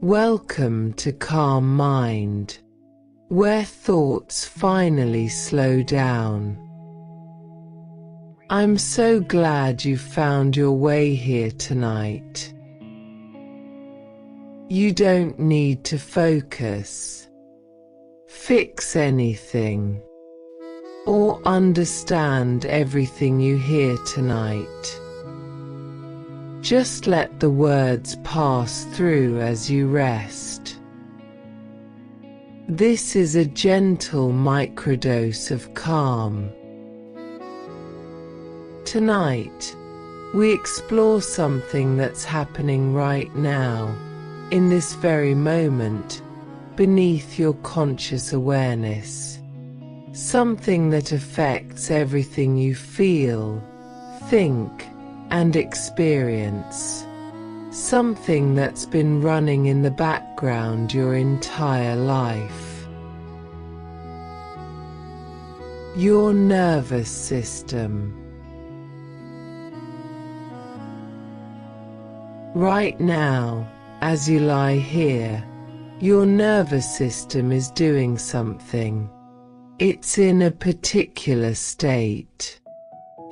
Welcome to Calm Mind, where thoughts finally slow down. I'm so glad you found your way here tonight. You don't need to focus, fix anything, or understand everything you hear tonight. Just let the words pass through as you rest. This is a gentle microdose of calm. Tonight, we explore something that's happening right now, in this very moment, beneath your conscious awareness. Something that affects everything you feel, think, and experience. Something that's been running in the background your entire life. Your nervous system. Right now, as you lie here, your nervous system is doing something. It's in a particular state.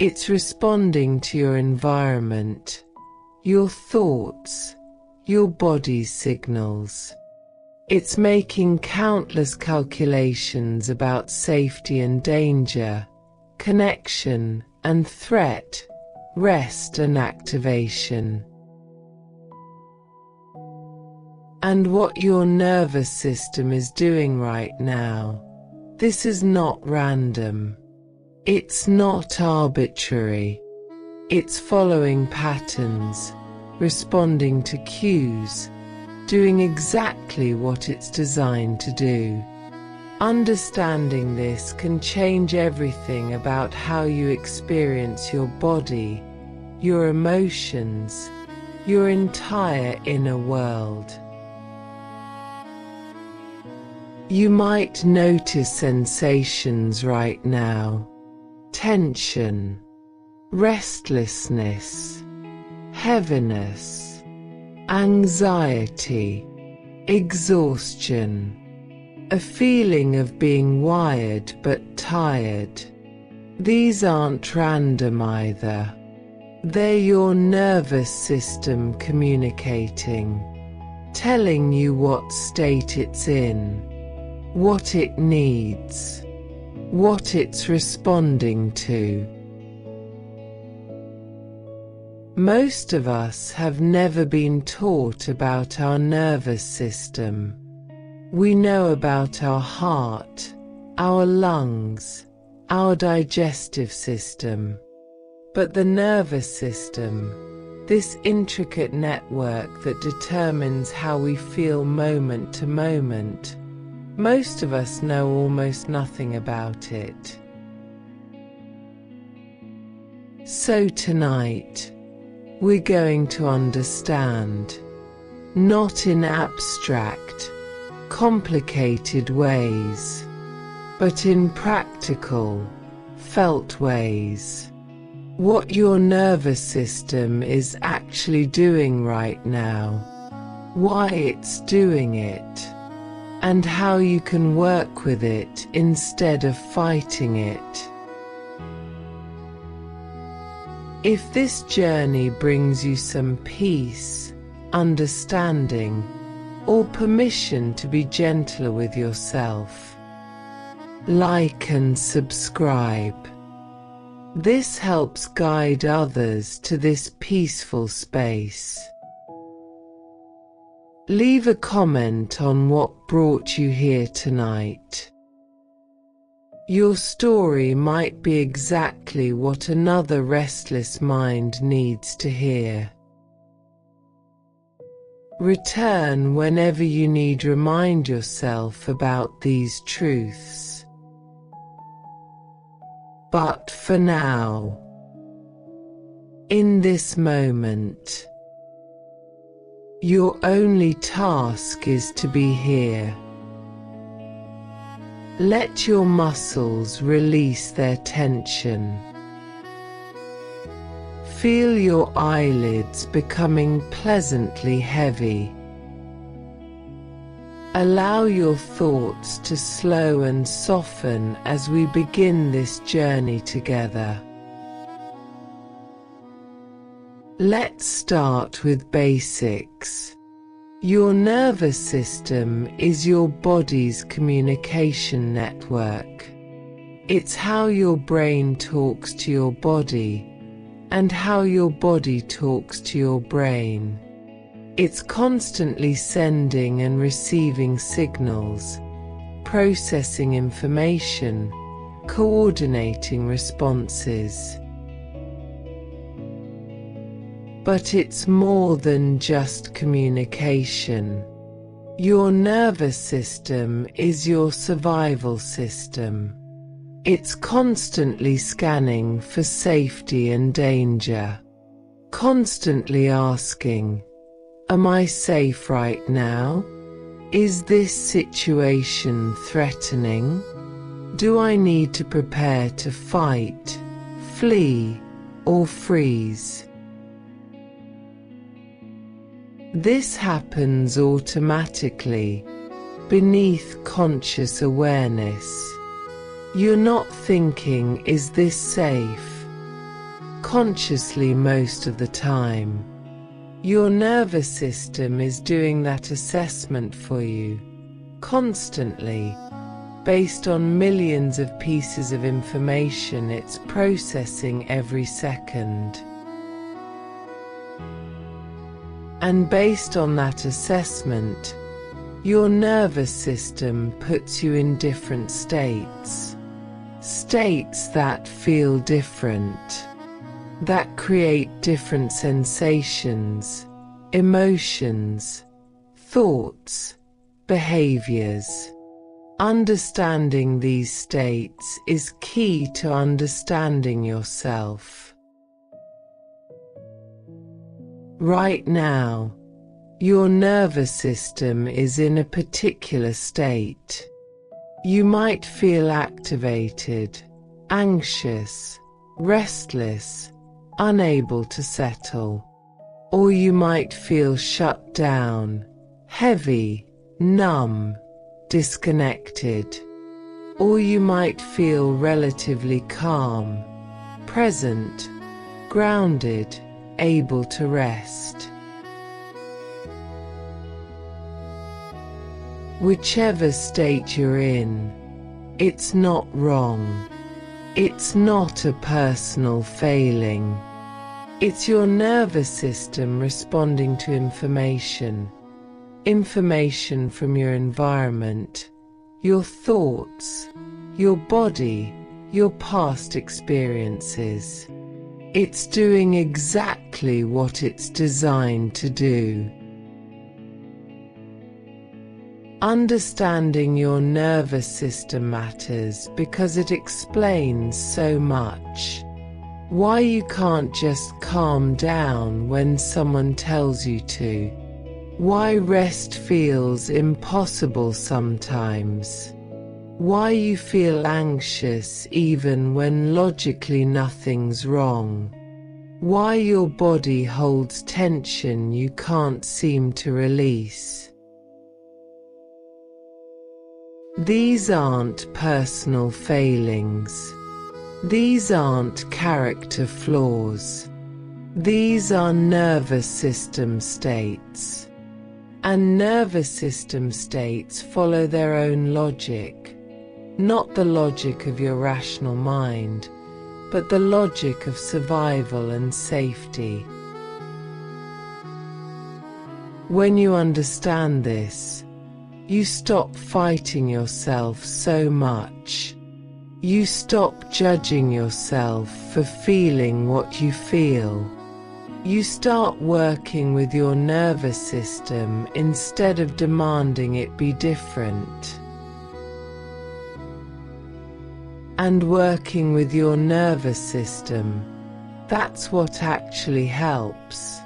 It's responding to your environment, your thoughts, your body's signals. It's making countless calculations about safety and danger, connection and threat, rest and activation. And what your nervous system is doing right now, this is not random. It's not arbitrary. It's following patterns, responding to cues, doing exactly what it's designed to do. Understanding this can change everything about how you experience your body, your emotions, your entire inner world. You might notice sensations right now. Tension, restlessness, heaviness, anxiety, exhaustion, a feeling of being wired but tired. These aren't random either. They're your nervous system communicating, telling you what state it's in, what it needs, what it's responding to. Most of us have never been taught about our nervous system. We know about our heart, our lungs, our digestive system. But the nervous system, this intricate network that determines how we feel moment to moment, most of us know almost nothing about it. So tonight, we're going to understand, not in abstract, complicated ways, but in practical, felt ways, what your nervous system is actually doing right now, why it's doing it, and how you can work with it instead of fighting it. If this journey brings you some peace, understanding, or permission to be gentler with yourself, like and subscribe. This helps guide others to this peaceful space. Leave a comment on what brought you here tonight. Your story might be exactly what another restless mind needs to hear. Return whenever you need. Remind yourself about these truths. But for now, in this moment, your only task is to be here. Let your muscles release their tension. Feel your eyelids becoming pleasantly heavy. Allow your thoughts to slow and soften as we begin this journey together. Let's start with basics. Your nervous system is your body's communication network. It's how your brain talks to your body, and how your body talks to your brain. It's constantly sending and receiving signals, processing information, coordinating responses. But it's more than just communication. Your nervous system is your survival system. It's constantly scanning for safety and danger, constantly asking, "Am I safe right now? Is this situation threatening? Do I need to prepare to fight, flee, or freeze?" This happens automatically, beneath conscious awareness. You're not thinking, "Is this safe?" consciously most of the time. Your nervous system is doing that assessment for you, constantly, based on millions of pieces of information it's processing every second. And based on that assessment, your nervous system puts you in different states. States that feel different, that create different sensations, emotions, thoughts, behaviors. Understanding these states is key to understanding yourself. Right now, your nervous system is in a particular state. You might feel activated, anxious, restless, unable to settle. Or you might feel shut down, heavy, numb, disconnected. Or you might feel relatively calm, present, grounded, able to rest. Whichever state you're in, it's not wrong. It's not a personal failing. It's your nervous system responding to information. Information from your environment, your thoughts, your body, your past experiences. It's doing exactly what it's designed to do. Understanding your nervous system matters because it explains so much. Why you can't just calm down when someone tells you to. Why rest feels impossible sometimes. Why you feel anxious even when logically nothing's wrong. Why your body holds tension you can't seem to release. These aren't personal failings. These aren't character flaws. These are nervous system states. And nervous system states follow their own logic. Not the logic of your rational mind, but the logic of survival and safety. When you understand this, you stop fighting yourself so much. You stop judging yourself for feeling what you feel. You start working with your nervous system instead of demanding it be different. And working with your nervous system, that's what actually helps.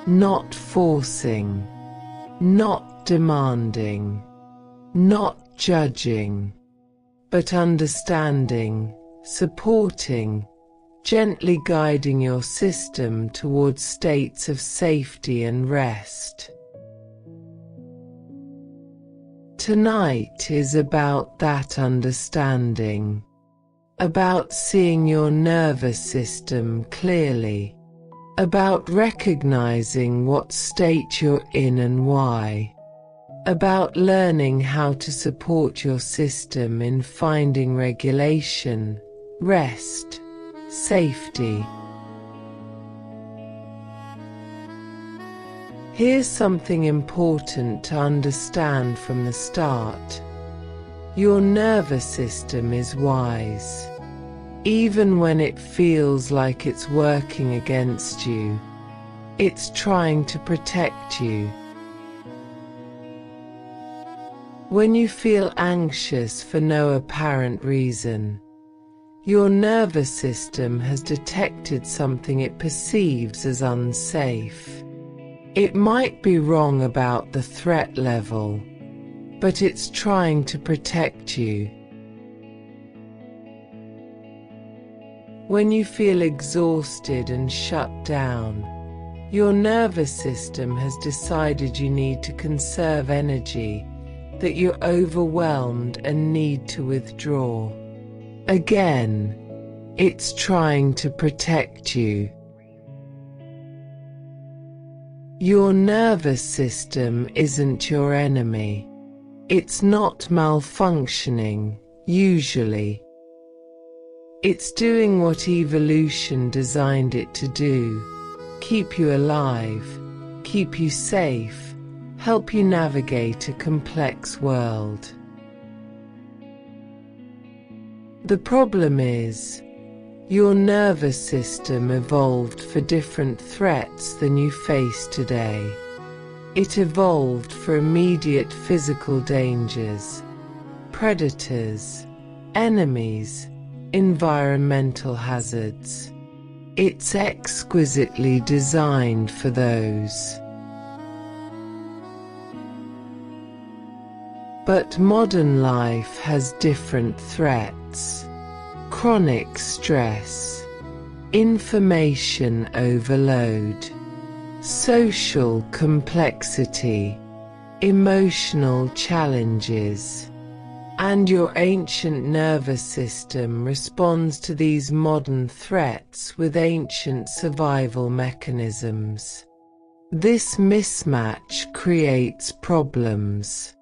Not forcing, not demanding, not judging, but understanding, supporting, gently guiding your system towards states of safety and rest. Tonight is about that understanding, about seeing your nervous system clearly, about recognizing what state you're in and why, about learning how to support your system in finding regulation, rest, safety. Here's something important to understand from the start. Your nervous system is wise. Even when it feels like it's working against you, it's trying to protect you. When you feel anxious for no apparent reason, your nervous system has detected something it perceives as unsafe. It might be wrong about the threat level, but it's trying to protect you. When you feel exhausted and shut down, your nervous system has decided you need to conserve energy, that you're overwhelmed and need to withdraw. Again, it's trying to protect you. Your nervous system isn't your enemy. It's not malfunctioning, usually. It's doing what evolution designed it to do: keep you alive, keep you safe, help you navigate a complex world. The problem is, your nervous system evolved for different threats than you face today. It evolved for immediate physical dangers, predators, enemies, environmental hazards. It's exquisitely designed for those. But modern life has different threats: chronic stress, information overload, social complexity, emotional challenges. And your ancient nervous system responds to these modern threats with ancient survival mechanisms. This mismatch creates problems.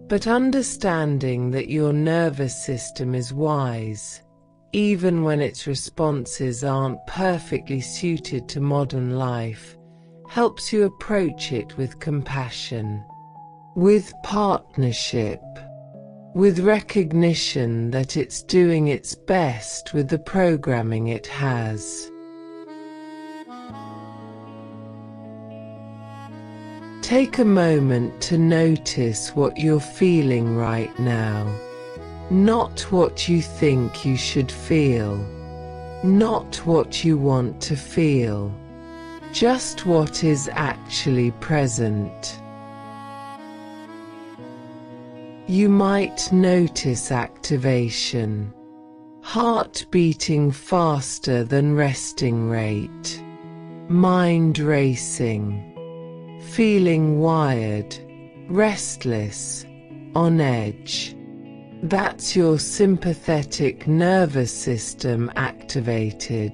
But understanding that your nervous system is wise, even when its responses aren't perfectly suited to modern life, helps you approach it with compassion, with partnership, with recognition that it's doing its best with the programming it has. Take a moment to notice what you're feeling right now. Not what you think you should feel, not what you want to feel, just what is actually present. You might notice activation, heart beating faster than resting rate, mind racing, feeling wired, restless, on edge. That's your sympathetic nervous system activated,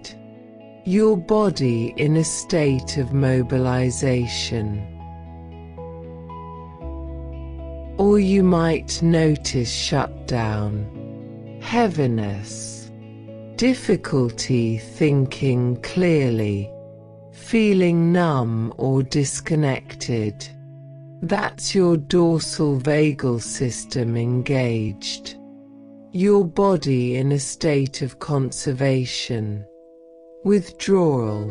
your body in a state of mobilization. Or you might notice shutdown, heaviness, difficulty thinking clearly, feeling numb or disconnected. That's your dorsal vagal system engaged, your body in a state of conservation, withdrawal.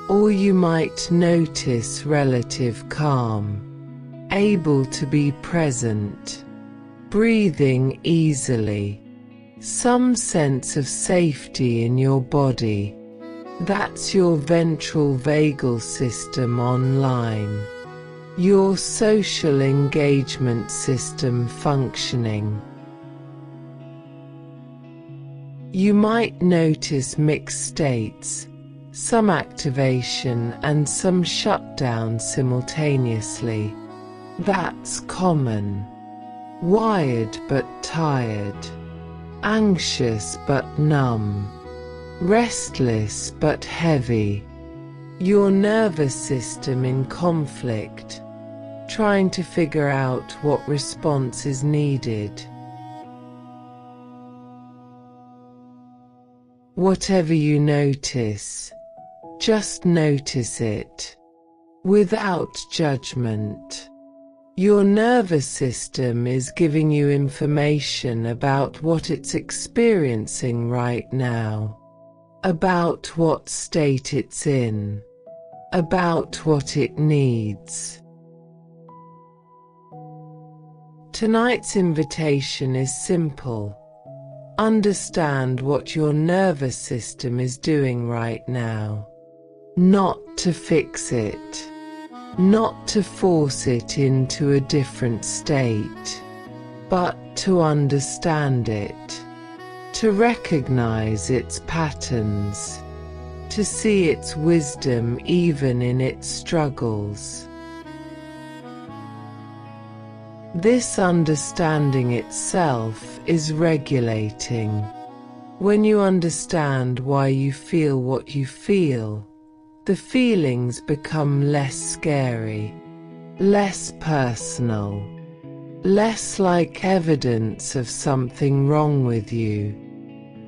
Or you might notice relative calm, able to be present, breathing easily, some sense of safety in your body. That's your ventral vagal system online, your social engagement system functioning. You might notice mixed states, some activation and some shutdown simultaneously. That's common. Wired but tired. Anxious but numb. Restless but heavy. Your nervous system in conflict, trying to figure out what response is needed. Whatever you notice, just notice it, without judgment. Your nervous system is giving you information about what it's experiencing right now, about what state it's in, about what it needs. Tonight's invitation is simple. Understand what your nervous system is doing right now. Not to fix it. Not to force it into a different state. But to understand it. To recognize its patterns. To see its wisdom even in its struggles. This understanding itself is regulating. When you understand why you feel what you feel, the feelings become less scary, less personal, less like evidence of something wrong with you.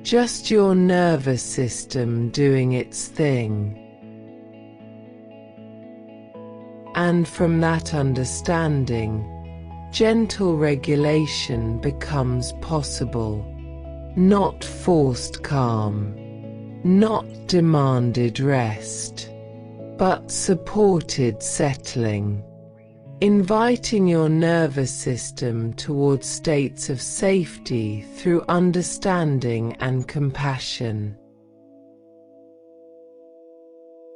Just your nervous system doing its thing. And from that understanding, gentle regulation becomes possible. Not forced calm, not demanded rest, but supported settling. Inviting your nervous system towards states of safety through understanding and compassion.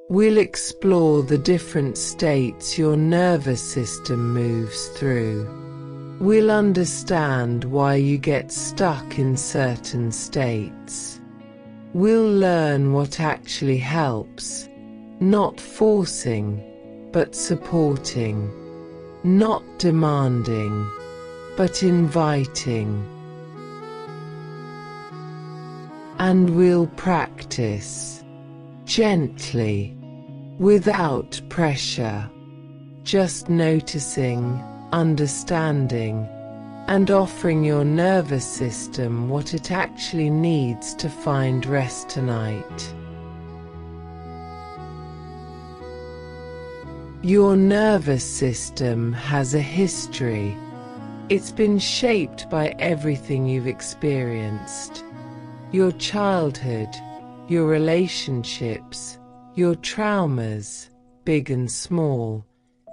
We'll explore the different states your nervous system moves through. We'll understand why you get stuck in certain states. We'll learn what actually helps, not forcing, but supporting, not demanding, but inviting. And we'll practice, gently, without pressure, just noticing, understanding, and offering your nervous system what it actually needs to find rest tonight. Your nervous system has a history. It's been shaped by everything you've experienced. Your childhood, your relationships, your traumas, big and small,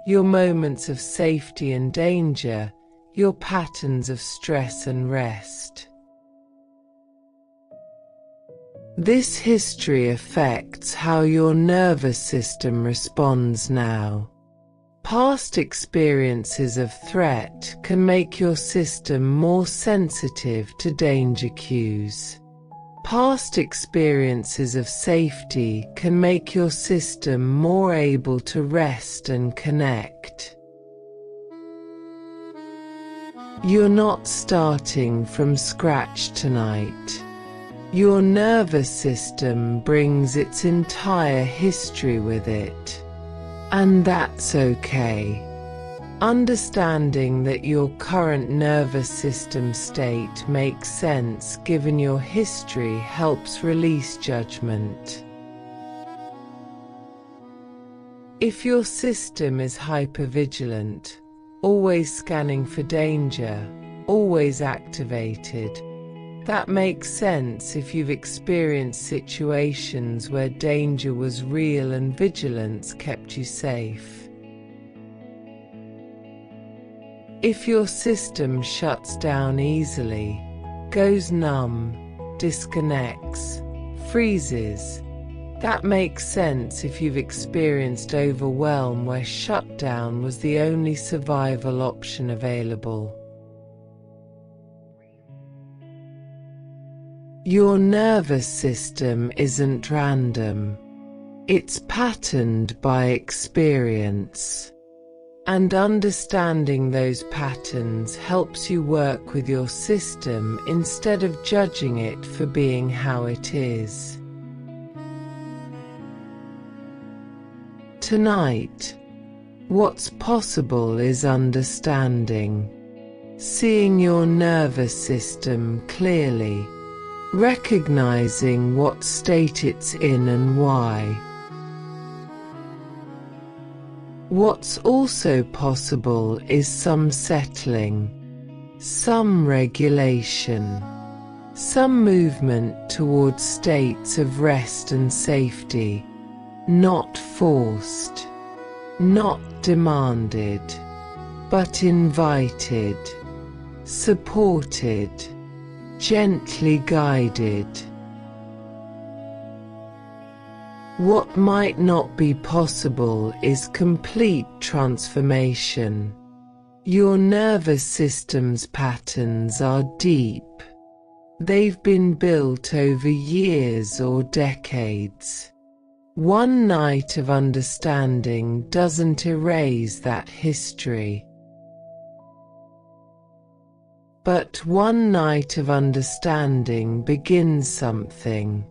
your moments of safety and danger, your patterns of stress and rest. This history affects how your nervous system responds now. Past experiences of threat can make your system more sensitive to danger cues. Past experiences of safety can make your system more able to rest and connect. You're not starting from scratch tonight. Your nervous system brings its entire history with it. And that's okay. Understanding that your current nervous system state makes sense given your history helps release judgment. If your system is hypervigilant, always scanning for danger, always activated, that makes sense if you've experienced situations where danger was real and vigilance kept you safe. If your system shuts down easily, goes numb, disconnects, freezes, that makes sense if you've experienced overwhelm where shutdown was the only survival option available. Your nervous system isn't random. It's patterned by experience. And understanding those patterns helps you work with your system instead of judging it for being how it is. Tonight, what's possible is understanding, seeing your nervous system clearly, recognizing what state it's in and why. What's also possible is some settling, some regulation, some movement towards states of rest and safety, not forced, not demanded, but invited, supported, gently guided. What might not be possible is complete transformation. Your nervous system's patterns are deep. They've been built over years or decades. One night of understanding doesn't erase that history. But one night of understanding begins something.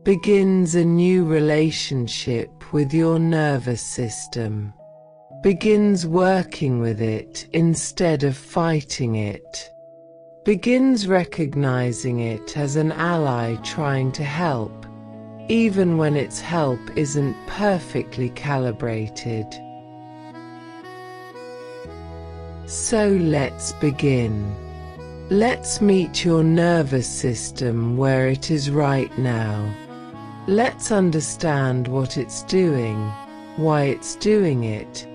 Begins a new relationship with your nervous system, begins working with it instead of fighting it, begins recognizing it as an ally trying to help, even when its help isn't perfectly calibrated. So let's begin. Let's meet your nervous system where it is right now. Let's understand what it's doing, why it's doing it,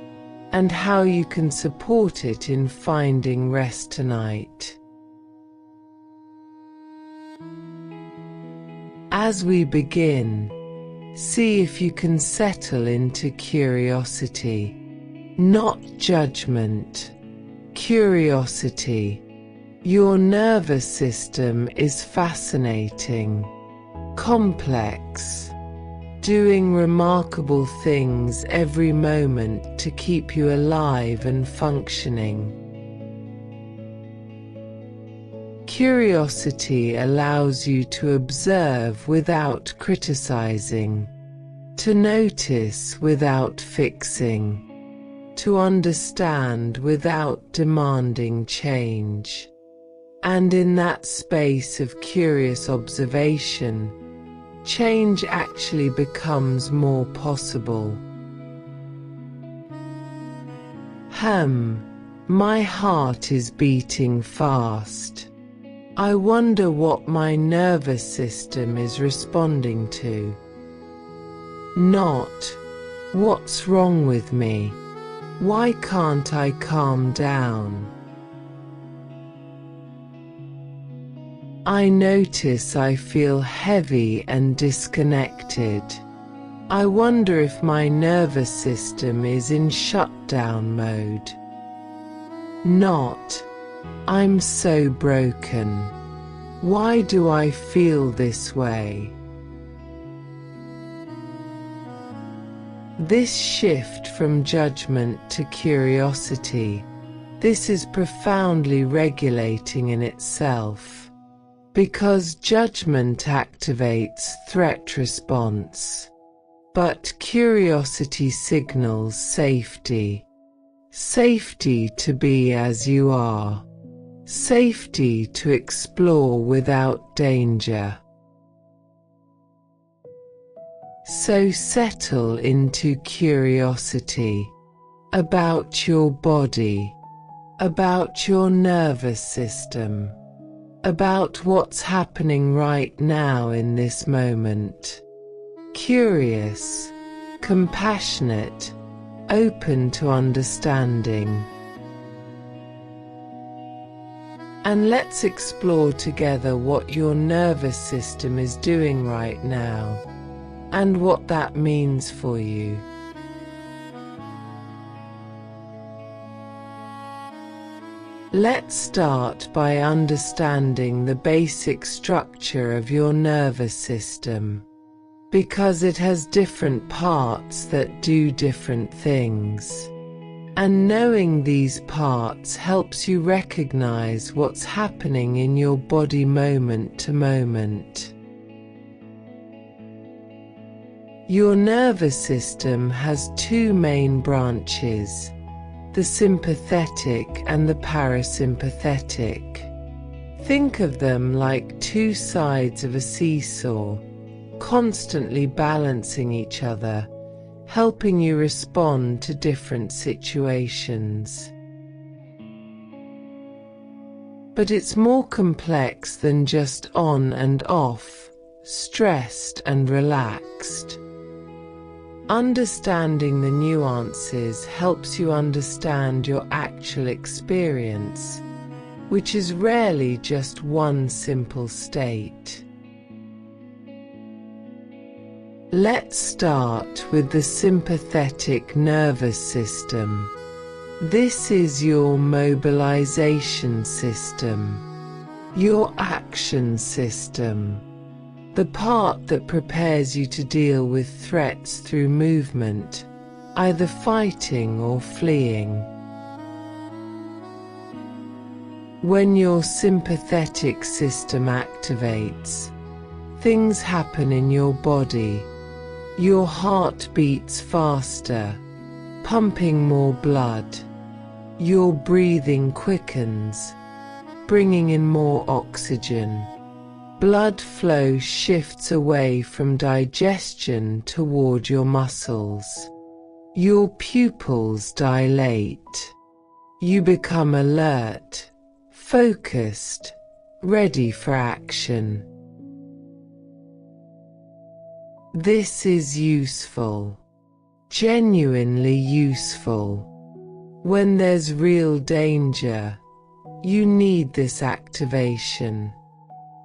and how you can support it in finding rest tonight. As we begin, see if you can settle into curiosity, not judgment, curiosity. Your nervous system is fascinating, complex, doing remarkable things every moment to keep you alive and functioning. Curiosity allows you to observe without criticizing, to notice without fixing, to understand without demanding change. And in that space of curious observation, change actually becomes more possible. My heart is beating fast. I wonder what my nervous system is responding to. Not, what's wrong with me? Why can't I calm down? I notice I feel heavy and disconnected. I wonder if my nervous system is in shutdown mode. Not, I'm so broken. Why do I feel this way? This shift from judgment to curiosity, this is profoundly regulating in itself. Because judgment activates threat response, but curiosity signals safety. Safety to be as you are. Safety to explore without danger. So settle into curiosity about your body, about your nervous system, about what's happening right now in this moment. Curious, compassionate, open to understanding. And let's explore together what your nervous system is doing right now, and what that means for you. Let's start by understanding the basic structure of your nervous system. because it has different parts that do different things. And knowing these parts helps you recognize what's happening in your body moment to moment. Your nervous system has two main branches, the sympathetic and the parasympathetic. Think of them like two sides of a seesaw, constantly balancing each other, helping you respond to different situations. But it's more complex than just on and off, stressed and relaxed. Understanding the nuances helps you understand your actual experience, which is rarely just one simple state. Let's start with the sympathetic nervous system. This is your mobilization system, your action system, the part that prepares you to deal with threats through movement, either fighting or fleeing. When your sympathetic system activates, things happen in your body. Your heart beats faster, pumping more blood. Your breathing quickens, bringing in more oxygen. Blood flow shifts away from digestion toward your muscles. Your pupils dilate. You become alert, focused, ready for action. This is useful, genuinely useful. When there's real danger, you need this activation.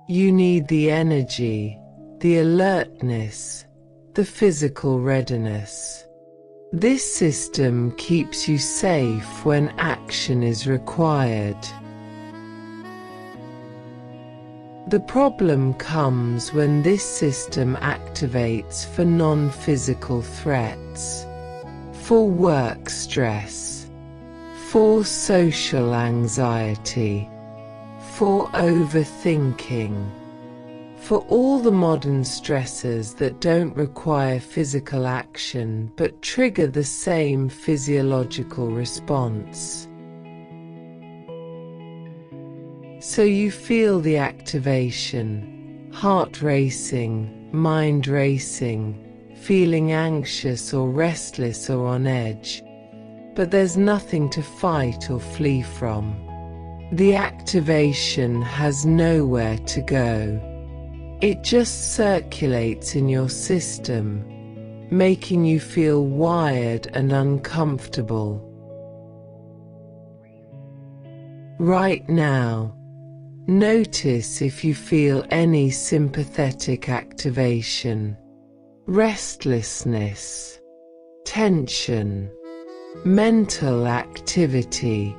You need the energy, the alertness, the physical readiness. This system keeps you safe when action is required. The problem comes when this system activates for non-physical threats, for work stress, for social anxiety, for overthinking, for all the modern stressors that don't require physical action but trigger the same physiological response. So you feel the activation, heart racing, mind racing, feeling anxious or restless or on edge, but there's nothing to fight or flee from. The activation has nowhere to go. It just circulates in your system, making you feel wired and uncomfortable. Right now, notice if you feel any sympathetic activation, restlessness, tension, mental activity,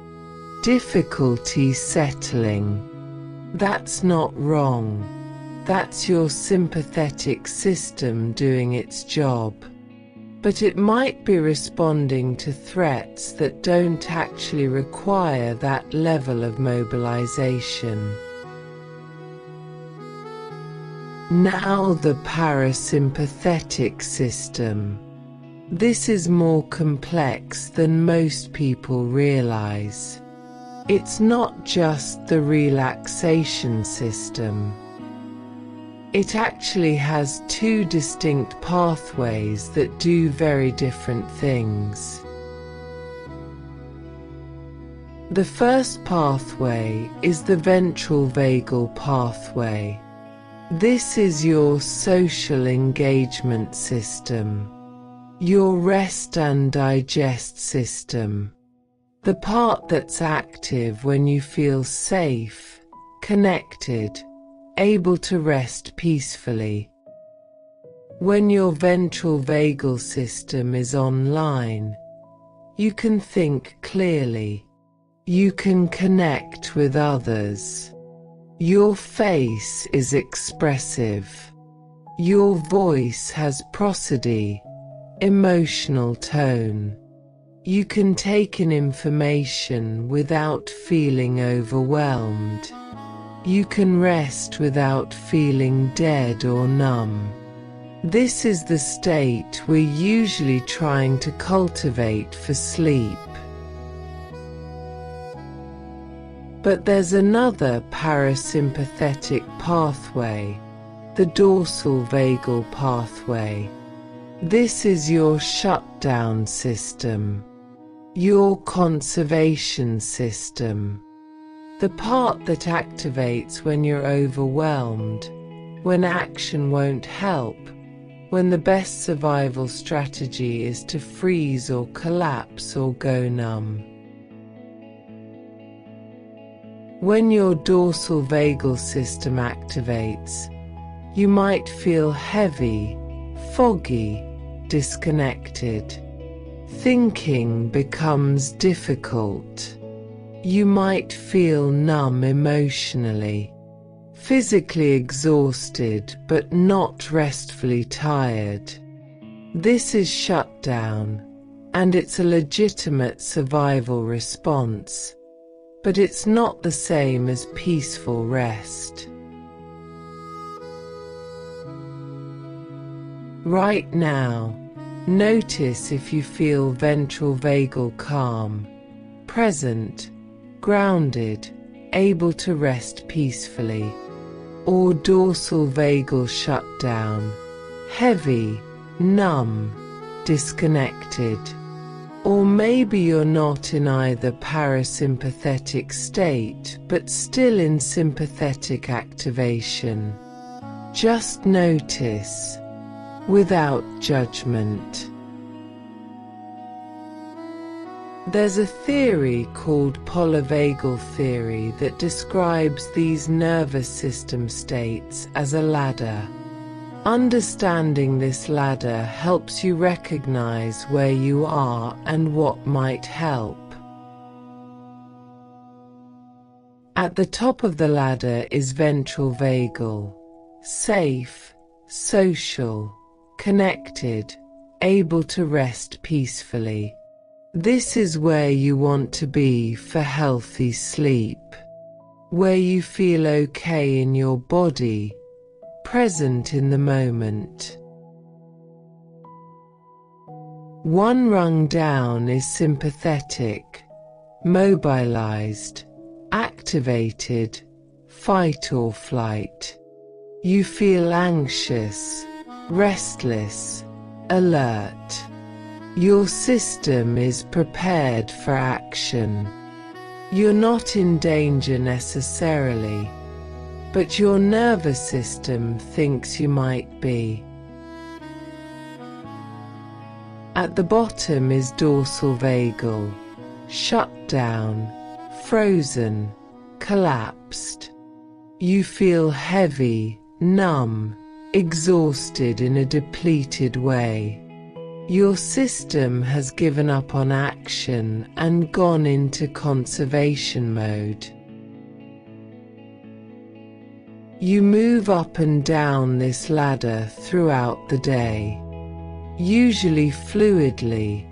difficulty settling. That's not wrong. That's your sympathetic system doing its job. But it might be responding to threats that don't actually require that level of mobilization. Now the parasympathetic system. This is more complex than most people realize. It's not just the relaxation system. It actually has two distinct pathways that do very different things. The first pathway is the ventral vagal pathway. This is your social engagement system, your rest and digest system, the part that's active when you feel safe, connected, able to rest peacefully. When your ventral vagal system is online, you can think clearly. You can connect with others. Your face is expressive. Your voice has prosody, emotional tone. You can take in information without feeling overwhelmed. You can rest without feeling dead or numb. This is the state we're usually trying to cultivate for sleep. But there's another parasympathetic pathway, the dorsal vagal pathway. This is your shutdown system, your conservation system, the part that activates when you're overwhelmed, when action won't help, when the best survival strategy is to freeze or collapse or go numb. When your dorsal vagal system activates, you might feel heavy, foggy, disconnected. Thinking becomes difficult. You might feel numb emotionally, physically exhausted but not restfully tired. This is shutdown, and it's a legitimate survival response, but it's not the same as peaceful rest. Right now, notice if you feel ventral vagal calm, present, grounded, able to rest peacefully, or dorsal vagal shutdown, heavy, numb, disconnected. Or maybe you're not in either parasympathetic state but still in sympathetic activation. Just notice, without judgment. There's a theory called polyvagal theory that describes these nervous system states as a ladder. Understanding this ladder helps you recognize where you are and what might help. At the top of the ladder is ventral vagal, safe, social, connected, able to rest peacefully. This is where you want to be for healthy sleep, where you feel okay in your body, present in the moment. One rung down is sympathetic, mobilized, activated, fight or flight. You feel anxious, restless, alert. Your system is prepared for action. You're not in danger necessarily, but your nervous system thinks you might be. At the bottom is dorsal vagal, shut down, frozen, collapsed. You feel heavy, numb, exhausted in a depleted way. Your system has given up on action and gone into conservation mode. You move up and down this ladder throughout the day, usually fluidly,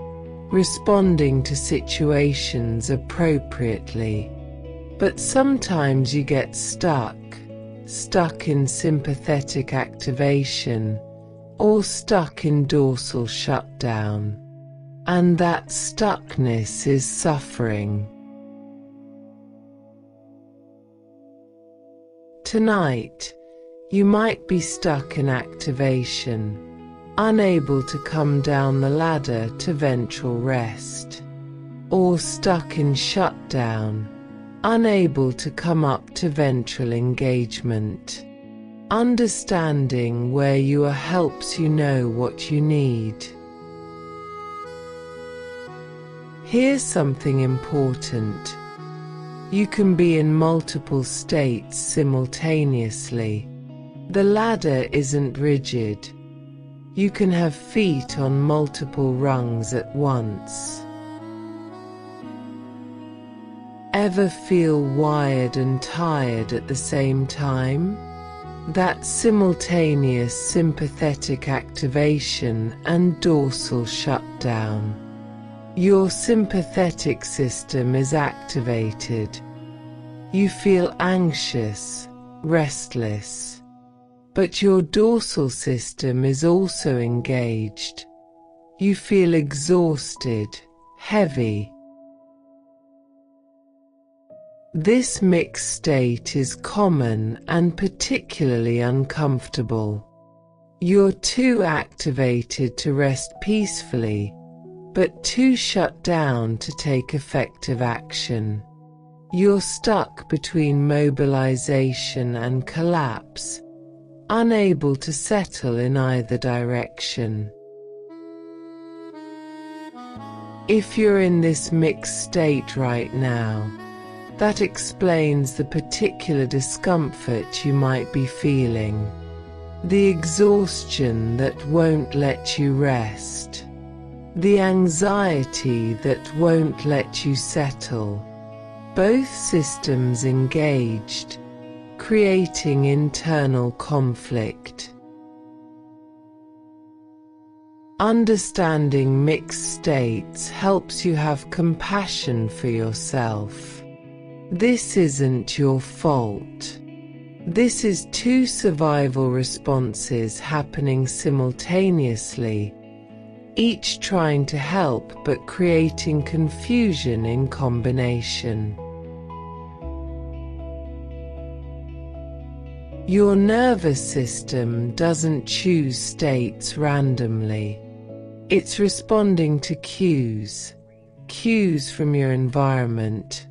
responding to situations appropriately. But sometimes you get stuck in sympathetic activation, or stuck in dorsal shutdown. And that stuckness is suffering. Tonight, you might be stuck in activation, unable to come down the ladder to ventral rest, or stuck in shutdown, unable to come up to ventral engagement. Understanding where you are helps you know what you need. Here's something important. You can be in multiple states simultaneously. The ladder isn't rigid. You can have feet on multiple rungs at once. Ever feel wired and tired at the same time? that simultaneous sympathetic activation and dorsal shutdown. Your sympathetic system is activated. You feel anxious, restless. But your dorsal system is also engaged. You feel exhausted, heavy. This mixed state is common and particularly uncomfortable. You're too activated to rest peacefully, but too shut down to take effective action. You're stuck between mobilization and collapse, unable to settle in either direction. If you're in this mixed state right now, that explains the particular discomfort you might be feeling, the exhaustion that won't let you rest, the anxiety that won't let you settle. Both systems engaged, creating internal conflict. Understanding mixed states helps you have compassion for yourself. This isn't your fault. This is two survival responses happening simultaneously, each trying to help but creating confusion in combination. Your nervous system doesn't choose states randomly. It's responding to cues from your environment,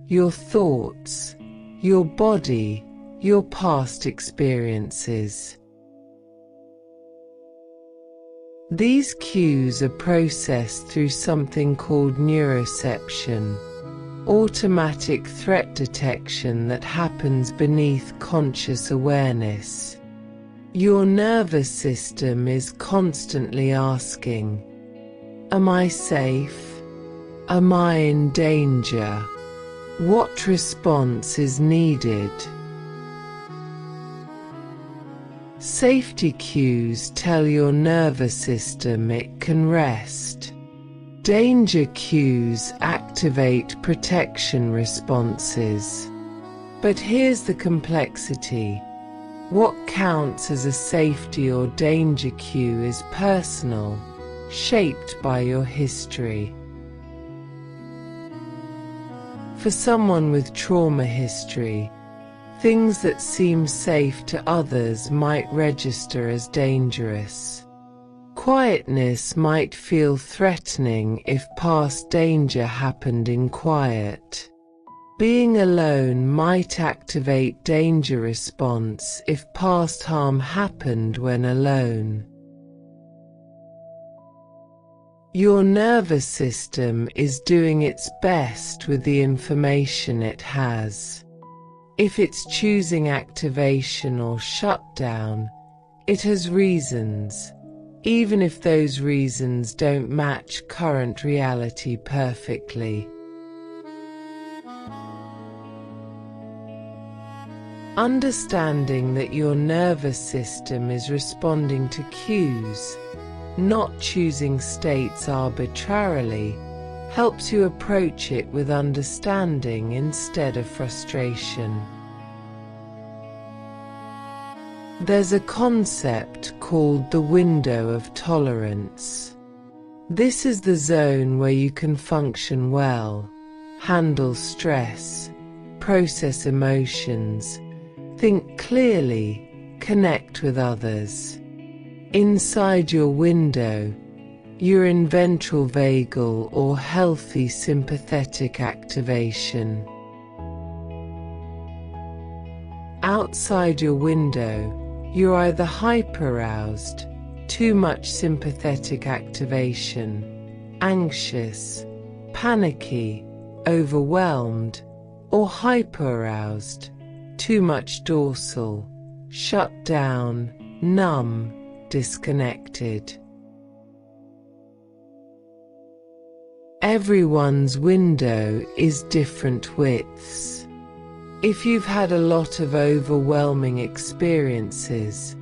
your thoughts, your body, your past experiences. These cues are processed through something called neuroception, automatic threat detection that happens beneath conscious awareness. Your nervous system is constantly asking, "Am I safe? Am I in danger? What response is needed?" Safety cues tell your nervous system it can rest. Danger cues activate protection responses. But here's the complexity. What counts as a safety or danger cue is personal, shaped by your history. For someone with trauma history, things that seem safe to others might register as dangerous. Quietness might feel threatening if past danger happened in quiet. Being alone might activate danger response if past harm happened when alone. Your nervous system is doing its best with the information it has. If it's choosing activation or shutdown, it has reasons, even if those reasons don't match current reality perfectly. Understanding that your nervous system is responding to cues, not choosing states arbitrarily, helps you approach it with understanding instead of frustration. There's a concept called the window of tolerance. This is the zone where you can function well, handle stress, process emotions, think clearly, connect with others. Inside your window, you're in ventral vagal or healthy sympathetic activation. Outside your window, you're either hyperaroused, too much sympathetic activation, anxious, panicky, overwhelmed, or hyperaroused, too much dorsal, shut down, numb, disconnected. Everyone's window is different widths. If you've had a lot of overwhelming experiences,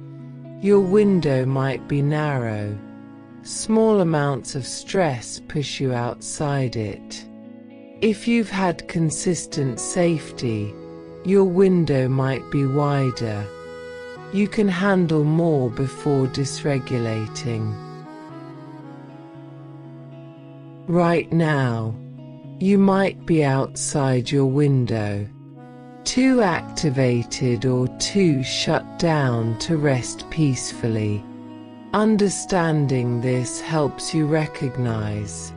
your window might be narrow. Small amounts of stress push you outside it. If you've had consistent safety, your window might be wider. You can handle more before dysregulating. Right now, you might be outside your window, too activated or too shut down to rest peacefully. Understanding this helps you recognize,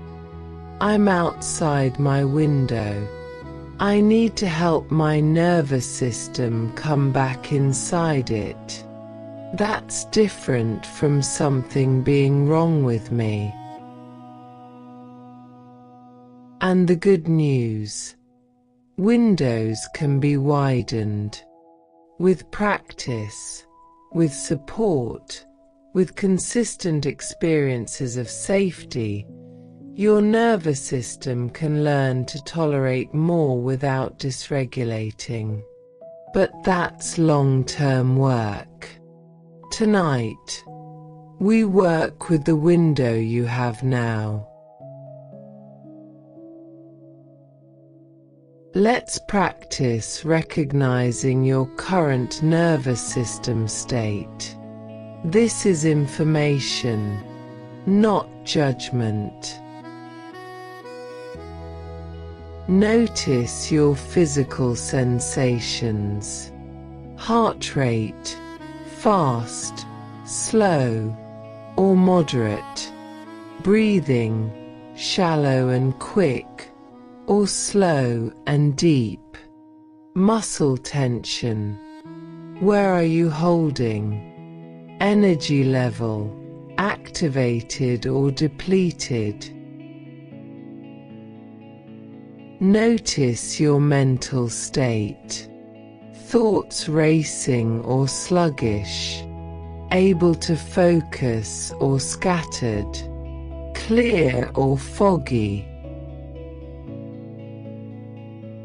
I'm outside my window. I need to help my nervous system come back inside it. That's different from something being wrong with me. And the good news, windows can be widened. With practice, with support, with consistent experiences of safety, your nervous system can learn to tolerate more without dysregulating. But that's long-term work. Tonight, we work with the window you have now. Let's practice recognizing your current nervous system state. This is information, not judgment. Notice your physical sensations. Heart rate, fast, slow, or moderate. Breathing, shallow and quick, or slow and deep. Muscle tension. Where are you holding? Energy level, activated or depleted. Notice your mental state. Thoughts racing or sluggish, able to focus or scattered, clear or foggy.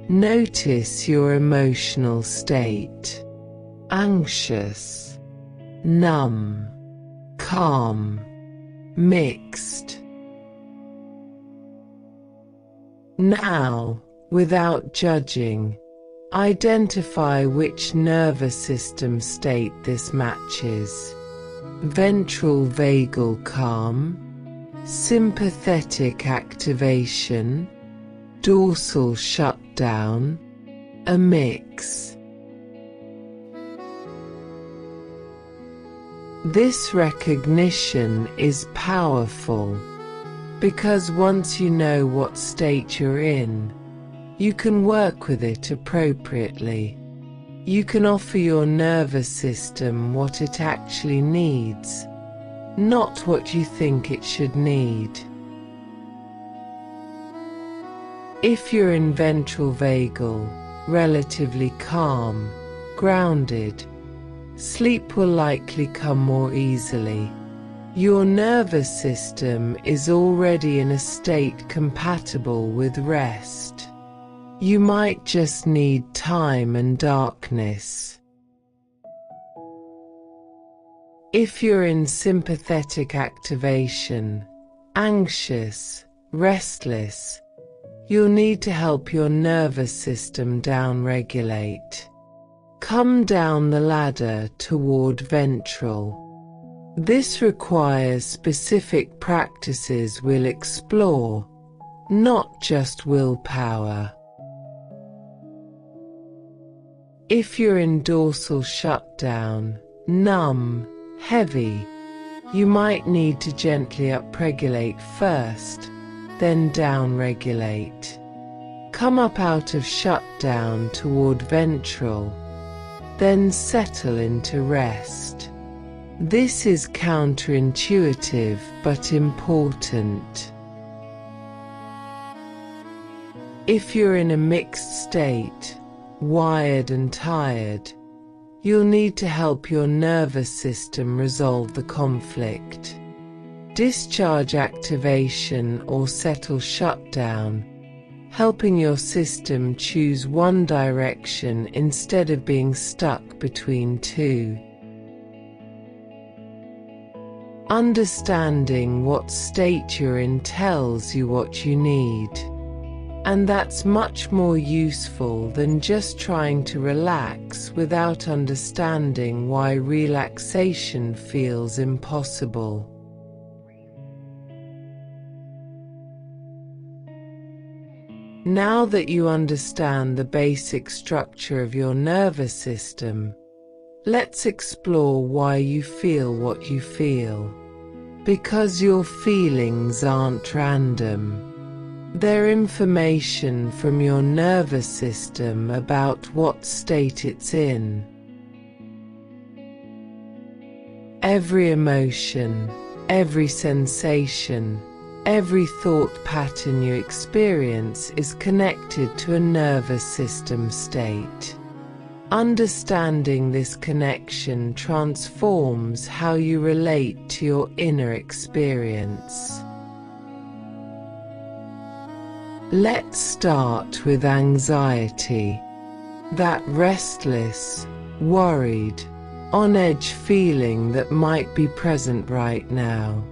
Notice your emotional state. Anxious, numb, calm, mixed. Now, without judging, identify which nervous system state this matches. Ventral vagal calm, sympathetic activation, dorsal shutdown, a mix. This recognition is powerful, because once you know what state you're in, you can work with it appropriately. You can offer your nervous system what it actually needs, not what you think it should need. If you're in ventral vagal, relatively calm, grounded, sleep will likely come more easily. Your nervous system is already in a state compatible with rest. You might just need time and darkness. If you're in sympathetic activation, anxious, restless, you'll need to help your nervous system downregulate. Come down the ladder toward ventral. This requires specific practices we'll explore, not just willpower. If you're in dorsal shutdown, numb, heavy, you might need to gently upregulate first, then downregulate. Come up out of shutdown toward ventral, then settle into rest. This is counterintuitive but important. If you're in a mixed state, wired and tired, you'll need to help your nervous system resolve the conflict. Discharge activation or settle shutdown helping your system choose one direction instead of being stuck between two. Understanding what state you're in tells you what you need. And that's much more useful than just trying to relax without understanding why relaxation feels impossible. Now that you understand the basic structure of your nervous system, let's explore why you feel what you feel. Because your feelings aren't random. They're information from your nervous system about what state it's in. Every emotion, every sensation, every thought pattern you experience is connected to a nervous system state. Understanding this connection transforms how you relate to your inner experience. Let's start with anxiety. That restless, worried, on-edge feeling that might be present right now.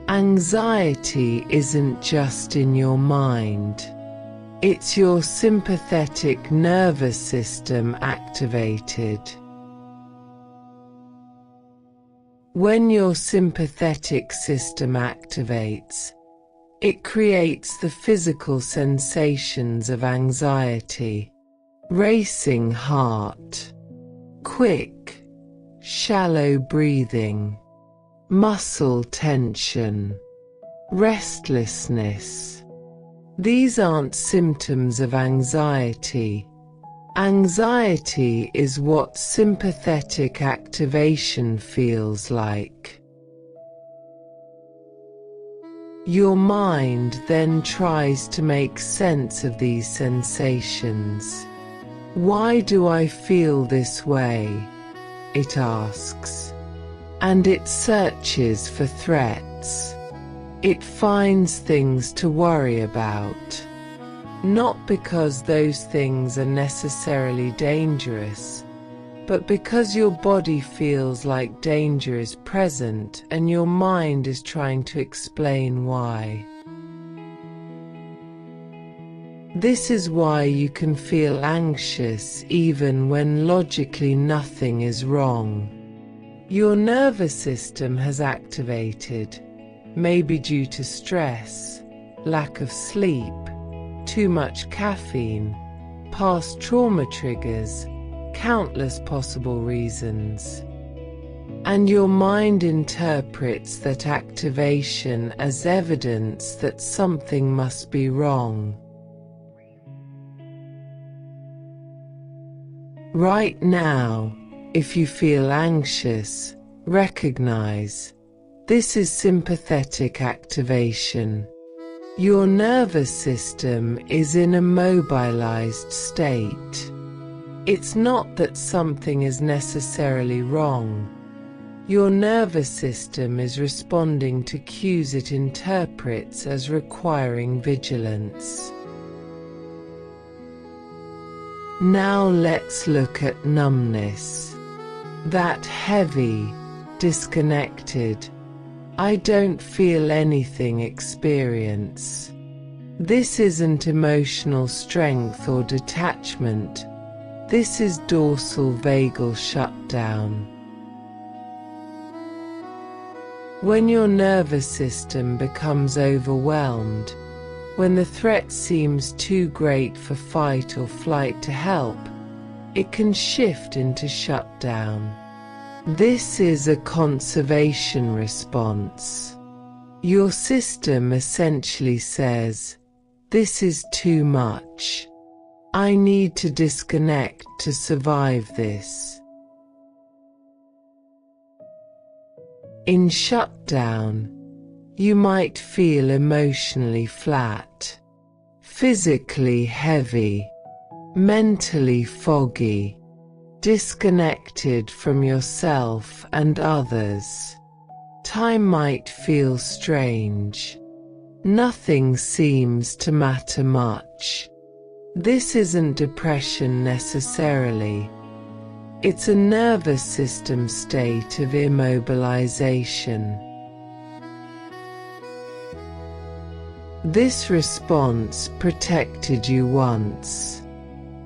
Anxiety isn't just in your mind. It's your sympathetic nervous system activated. When your sympathetic system activates, it creates the physical sensations of anxiety. Racing heart, quick, shallow breathing, muscle tension, restlessness. These aren't symptoms of anxiety. Anxiety is what sympathetic activation feels like. Your mind then tries to make sense of these sensations. Why do I feel this way? It asks. And it searches for threats. It finds things to worry about. Not because those things are necessarily dangerous, but because your body feels like danger is present and your mind is trying to explain why. This is why you can feel anxious even when logically nothing is wrong. Your nervous system has activated, maybe due to stress, lack of sleep, too much caffeine, past trauma triggers, countless possible reasons. And your mind interprets that activation as evidence that something must be wrong. Right now, if you feel anxious, recognize this is sympathetic activation. Your nervous system is in a mobilized state. It's not that something is necessarily wrong. Your nervous system is responding to cues it interprets as requiring vigilance. Now let's look at numbness. That heavy, disconnected, I don't feel anything experience. This isn't emotional strength or detachment. This is dorsal vagal shutdown. When your nervous system becomes overwhelmed, when the threat seems too great for fight or flight to help, it can shift into shutdown. This is a conservation response. Your system essentially says, "This is too much. I need to disconnect to survive this." In shutdown, you might feel emotionally flat, physically heavy, mentally foggy, disconnected from yourself and others. Time might feel strange. Nothing seems to matter much. This isn't depression necessarily. It's a nervous system state of immobilization. This response protected you once.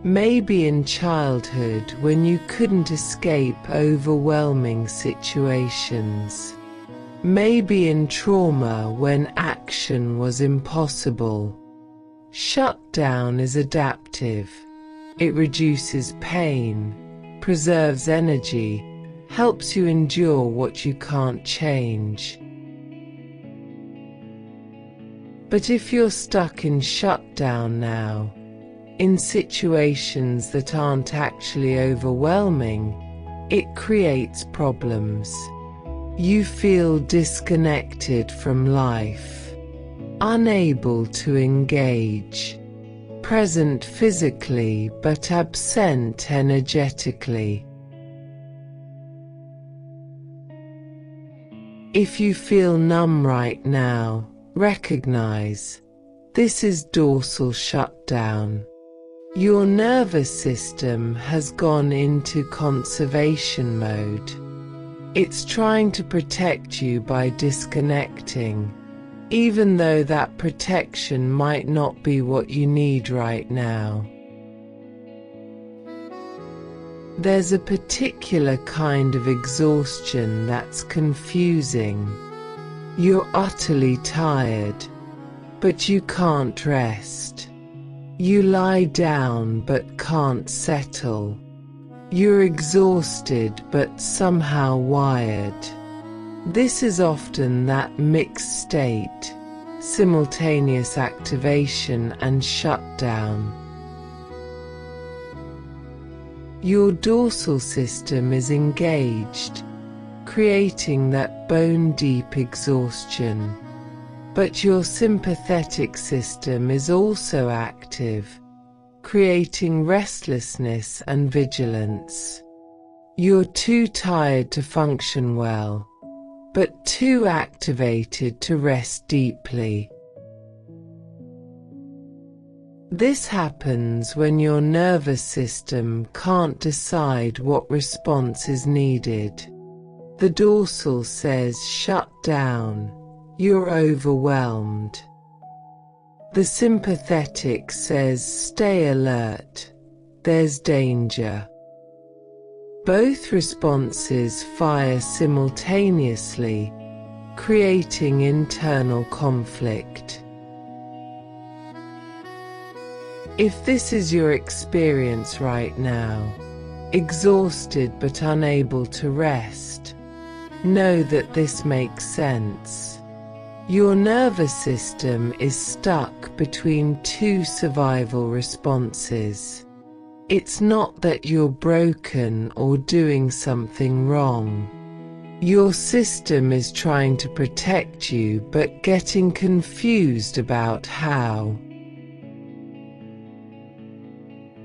Maybe in childhood when you couldn't escape overwhelming situations. Maybe in trauma when action was impossible. Shutdown is adaptive. It reduces pain, preserves energy, helps you endure what you can't change. But if you're stuck in shutdown now, in situations that aren't actually overwhelming, it creates problems. You feel disconnected from life, unable to engage, present physically but absent energetically. If you feel numb right now, recognize this is dorsal shutdown. Your nervous system has gone into conservation mode. It's trying to protect you by disconnecting, even though that protection might not be what you need right now. There's a particular kind of exhaustion that's confusing. You're utterly tired, but you can't rest. You lie down but can't settle. You're exhausted but somehow wired. This is often that mixed state, simultaneous activation and shutdown. Your dorsal system is engaged, creating that bone-deep exhaustion. But your sympathetic system is also active, creating restlessness and vigilance. You're too tired to function well, but too activated to rest deeply. This happens when your nervous system can't decide what response is needed. The dorsal says shut down, you're overwhelmed. The sympathetic says stay alert, there's danger. Both responses fire simultaneously, creating internal conflict. If this is your experience right now, exhausted but unable to rest, know that this makes sense. Your nervous system is stuck between two survival responses. It's not that you're broken or doing something wrong. Your system is trying to protect you but getting confused about how.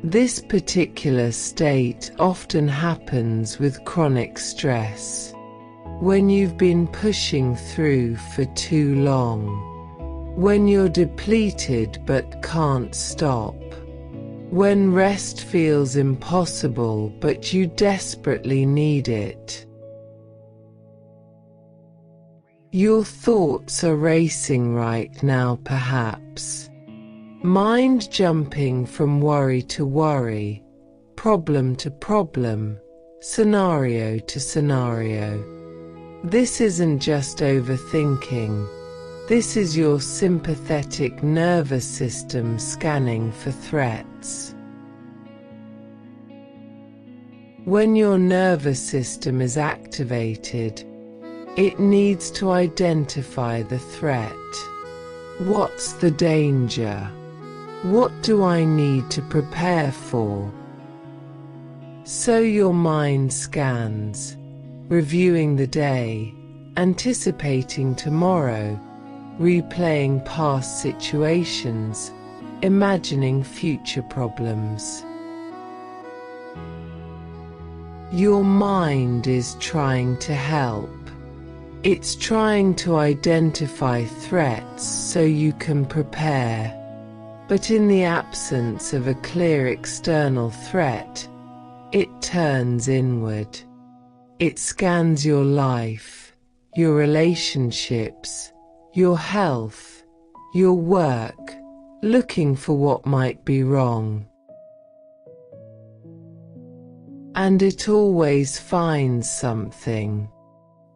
This particular state often happens with chronic stress. When you've been pushing through for too long. When you're depleted but can't stop. When rest feels impossible but you desperately need it. Your thoughts are racing right now perhaps. Mind jumping from worry to worry, problem to problem, scenario to scenario. This isn't just overthinking. This is your sympathetic nervous system scanning for threats. When your nervous system is activated, it needs to identify the threat. What's the danger? What do I need to prepare for? So your mind scans, reviewing the day, anticipating tomorrow, replaying past situations, imagining future problems. Your mind is trying to help. It's trying to identify threats so you can prepare. But in the absence of a clear external threat, it turns inward. It scans your life, your relationships, your health, your work, looking for what might be wrong. And it always finds something,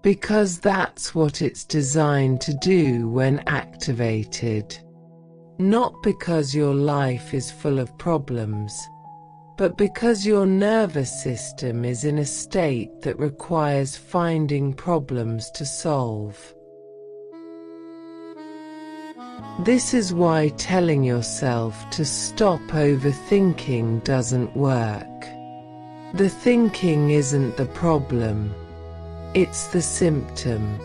because that's what it's designed to do when activated. Not because your life is full of problems, but because your nervous system is in a state that requires finding problems to solve. This is why telling yourself to stop overthinking doesn't work. The thinking isn't the problem, it's the symptom.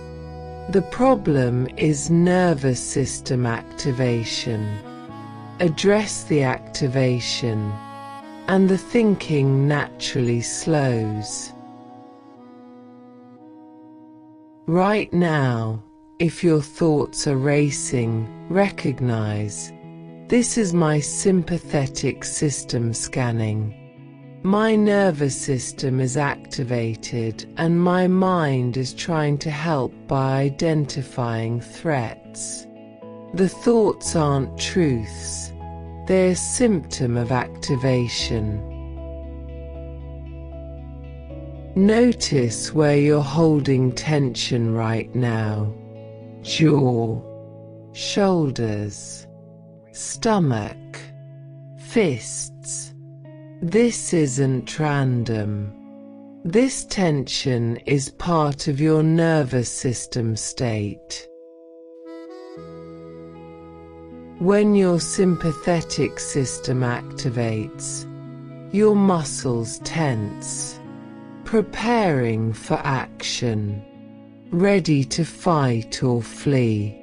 The problem is nervous system activation. Address the activation, and the thinking naturally slows. Right now, if your thoughts are racing, recognize, this is my sympathetic system scanning. My nervous system is activated and my mind is trying to help by identifying threats. The thoughts aren't truths, they're a symptom of activation. Notice where you're holding tension right now. Jaw, shoulders, stomach, fists. This isn't random. This tension is part of your nervous system state. When your sympathetic system activates, your muscles tense, preparing for action, ready to fight or flee.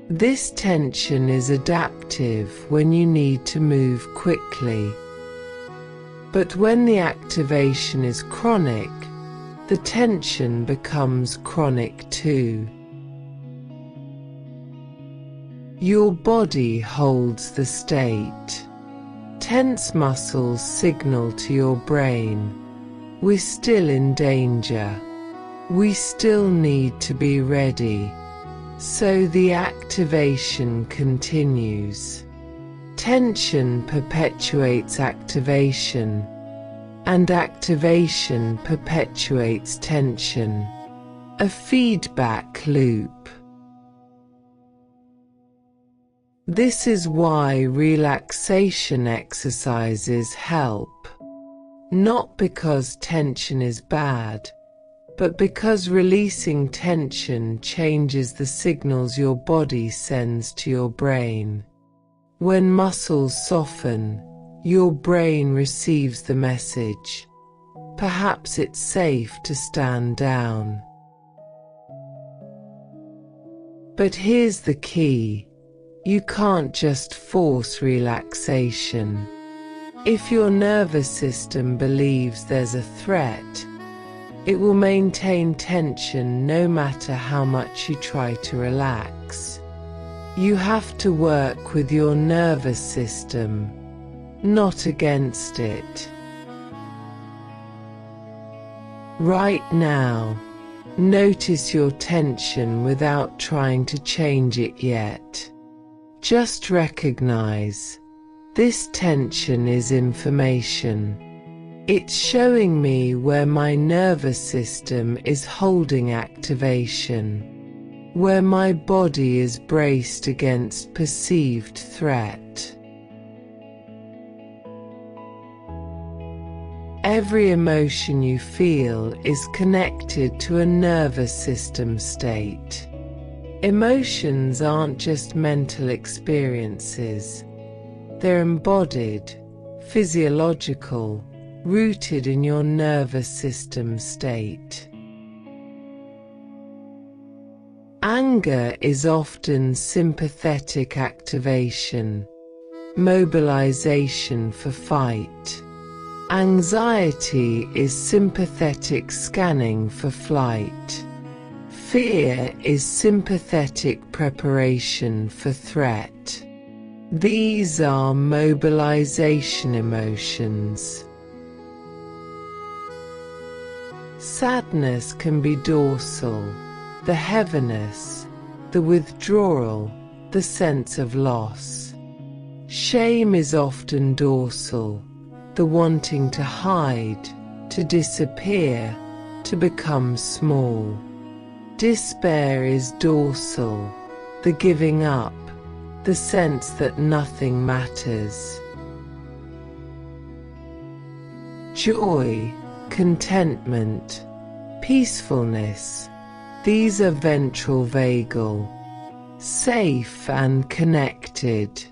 This tension is adaptive when you need to move quickly. But when the activation is chronic, the tension becomes chronic too. Your body holds the state. Tense muscles signal to your brain, we're still in danger. We still need to be ready. So the activation continues. Tension perpetuates activation, and activation perpetuates tension. A feedback loop. This is why relaxation exercises help. Not because tension is bad, but because releasing tension changes the signals your body sends to your brain. When muscles soften, your brain receives the message. Perhaps it's safe to stand down. But here's the key. You can't just force relaxation. If your nervous system believes there's a threat, it will maintain tension no matter how much you try to relax. You have to work with your nervous system, not against it. Right now, notice your tension without trying to change it yet. Just recognize, this tension is information. It's showing me where my nervous system is holding activation, where my body is braced against perceived threat. Every emotion you feel is connected to a nervous system state. Emotions aren't just mental experiences. They're embodied, physiological, rooted in your nervous system state. Anger is often sympathetic activation, mobilization for fight. Anxiety is sympathetic scanning for flight. Fear is sympathetic preparation for threat. These are mobilization emotions. Sadness can be dorsal, the heaviness, the withdrawal, the sense of loss. Shame is often dorsal, the wanting to hide, to disappear, to become small. Despair is dorsal, the giving up, the sense that nothing matters. Joy, contentment, peacefulness, these are ventral vagal, safe and connected,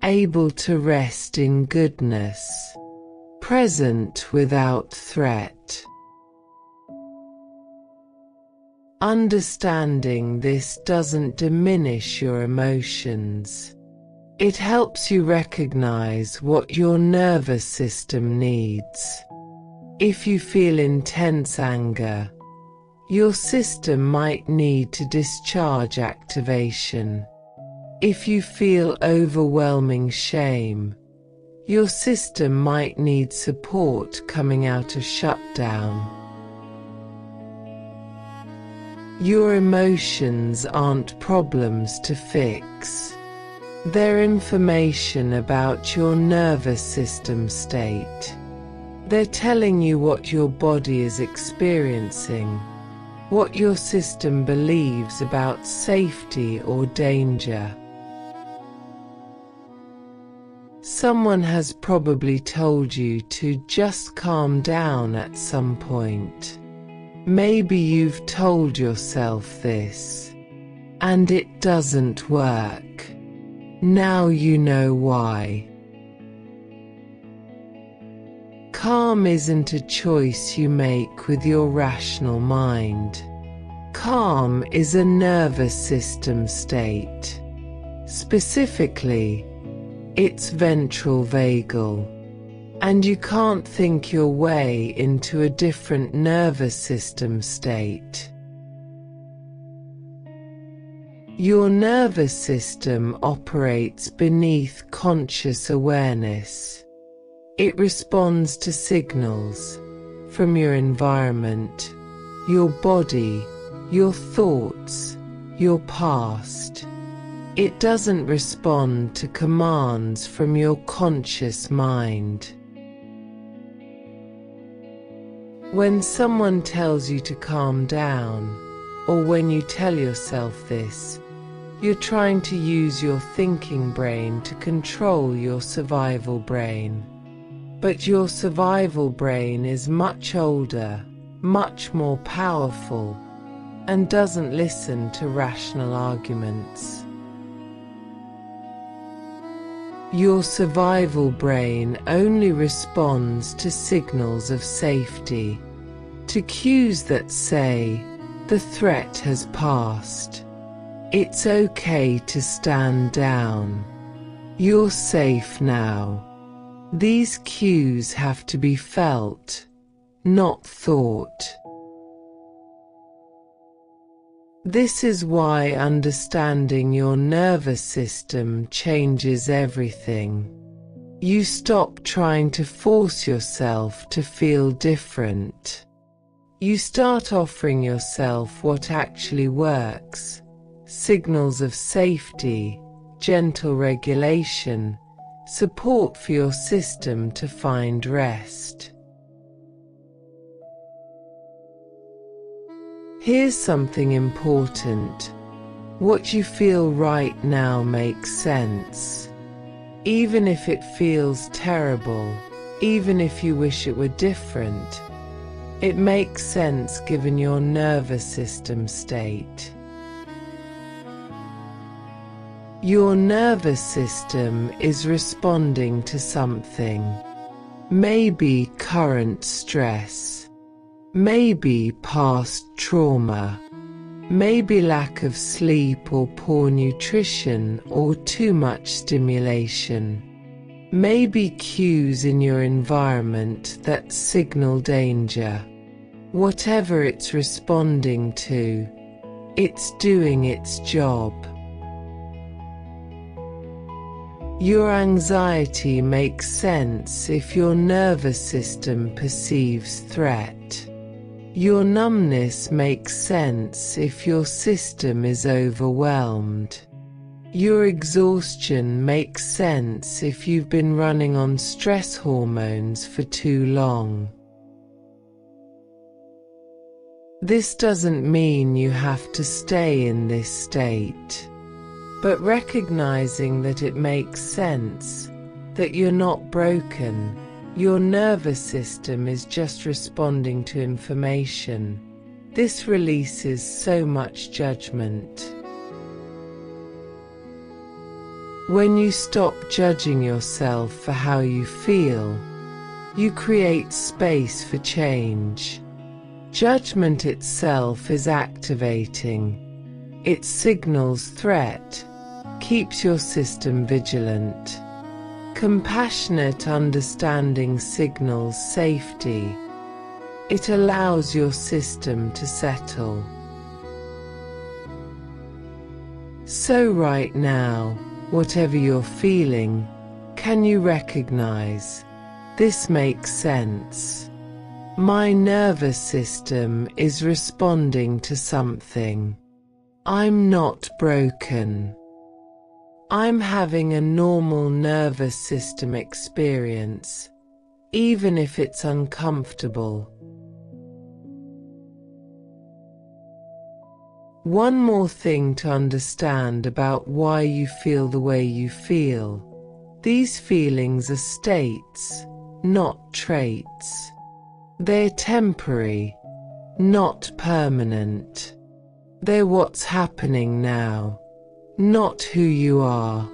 able to rest in goodness, present without threat. Understanding this doesn't diminish your emotions. It helps you recognize what your nervous system needs. If you feel intense anger, your system might need to discharge activation. If you feel overwhelming shame, your system might need support coming out of shutdown. Your emotions aren't problems to fix. They're information about your nervous system state. They're telling you what your body is experiencing, what your system believes about safety or danger. Someone has probably told you to just calm down at some point. Maybe you've told yourself this, and it doesn't work. Now you know why. Calm isn't a choice you make with your rational mind. Calm is a nervous system state. Specifically, it's ventral vagal. And you can't think your way into a different nervous system state. Your nervous system operates beneath conscious awareness. It responds to signals from your environment, your body, your thoughts, your past. It doesn't respond to commands from your conscious mind. When someone tells you to calm down, or when you tell yourself this, you're trying to use your thinking brain to control your survival brain. But your survival brain is much older, much more powerful, and doesn't listen to rational arguments. Your survival brain only responds to signals of safety, to cues that say, the threat has passed. It's okay to stand down. You're safe now. These cues have to be felt, not thought. This is why understanding your nervous system changes everything. You stop trying to force yourself to feel different. You start offering yourself what actually works: signals of safety, gentle regulation, support for your system to find rest. Here's something important. What you feel right now makes sense. Even if it feels terrible, even if you wish it were different, it makes sense given your nervous system state. Your nervous system is responding to something. Maybe current stress. Maybe past trauma. Maybe lack of sleep or poor nutrition or too much stimulation. Maybe cues in your environment that signal danger. Whatever it's responding to, It's doing its job. Your anxiety makes sense if your nervous system perceives threat. Your numbness makes sense if your system is overwhelmed. Your exhaustion makes sense if you've been running on stress hormones for too long. This doesn't mean you have to stay in this state, but recognizing that it makes sense, that you're not broken, your nervous system is just responding to information. This releases so much judgment. When you stop judging yourself for how you feel, you create space for change. Judgment itself is activating. It signals threat, keeps your system vigilant. Compassionate understanding signals safety. It allows your system to settle. So right now, whatever you're feeling, can you recognize, this makes sense. My nervous system is responding to something. I'm not broken. I'm having a normal nervous system experience, even if it's uncomfortable. One more thing to understand about why you feel the way you feel. These feelings are states, not traits. They're temporary, not permanent. They're what's happening now, not who you are.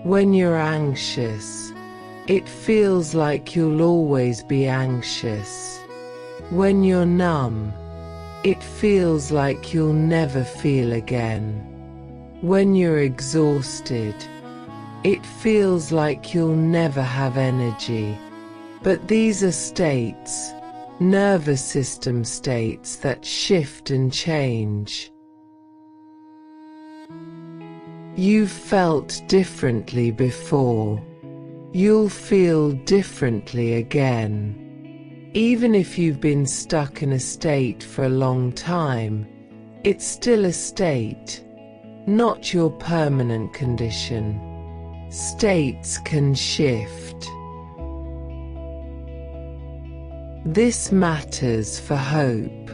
When you're anxious, it feels like you'll always be anxious. When you're numb, it feels like you'll never feel again. When you're exhausted, it feels like you'll never have energy. But these are states, nervous system states that shift and change. You've felt differently before. You'll feel differently again. Even if you've been stuck in a state for a long time, it's still a state, not your permanent condition. States can shift. This matters for hope.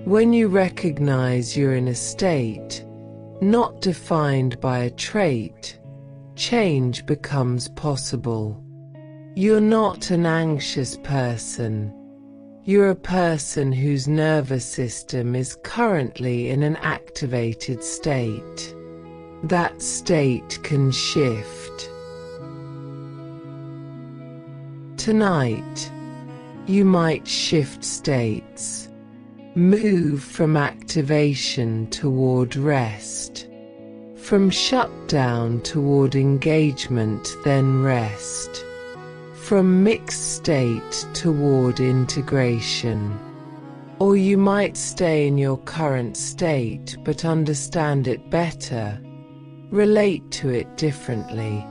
When you recognize you're in a state, not defined by a trait, change becomes possible. You're not an anxious person. You're a person whose nervous system is currently in an activated state. That state can shift. Tonight, you might shift states. Move from activation toward rest. From shutdown toward engagement, then rest. From mixed state toward integration. Or you might stay in your current state but understand it better, relate to it differently.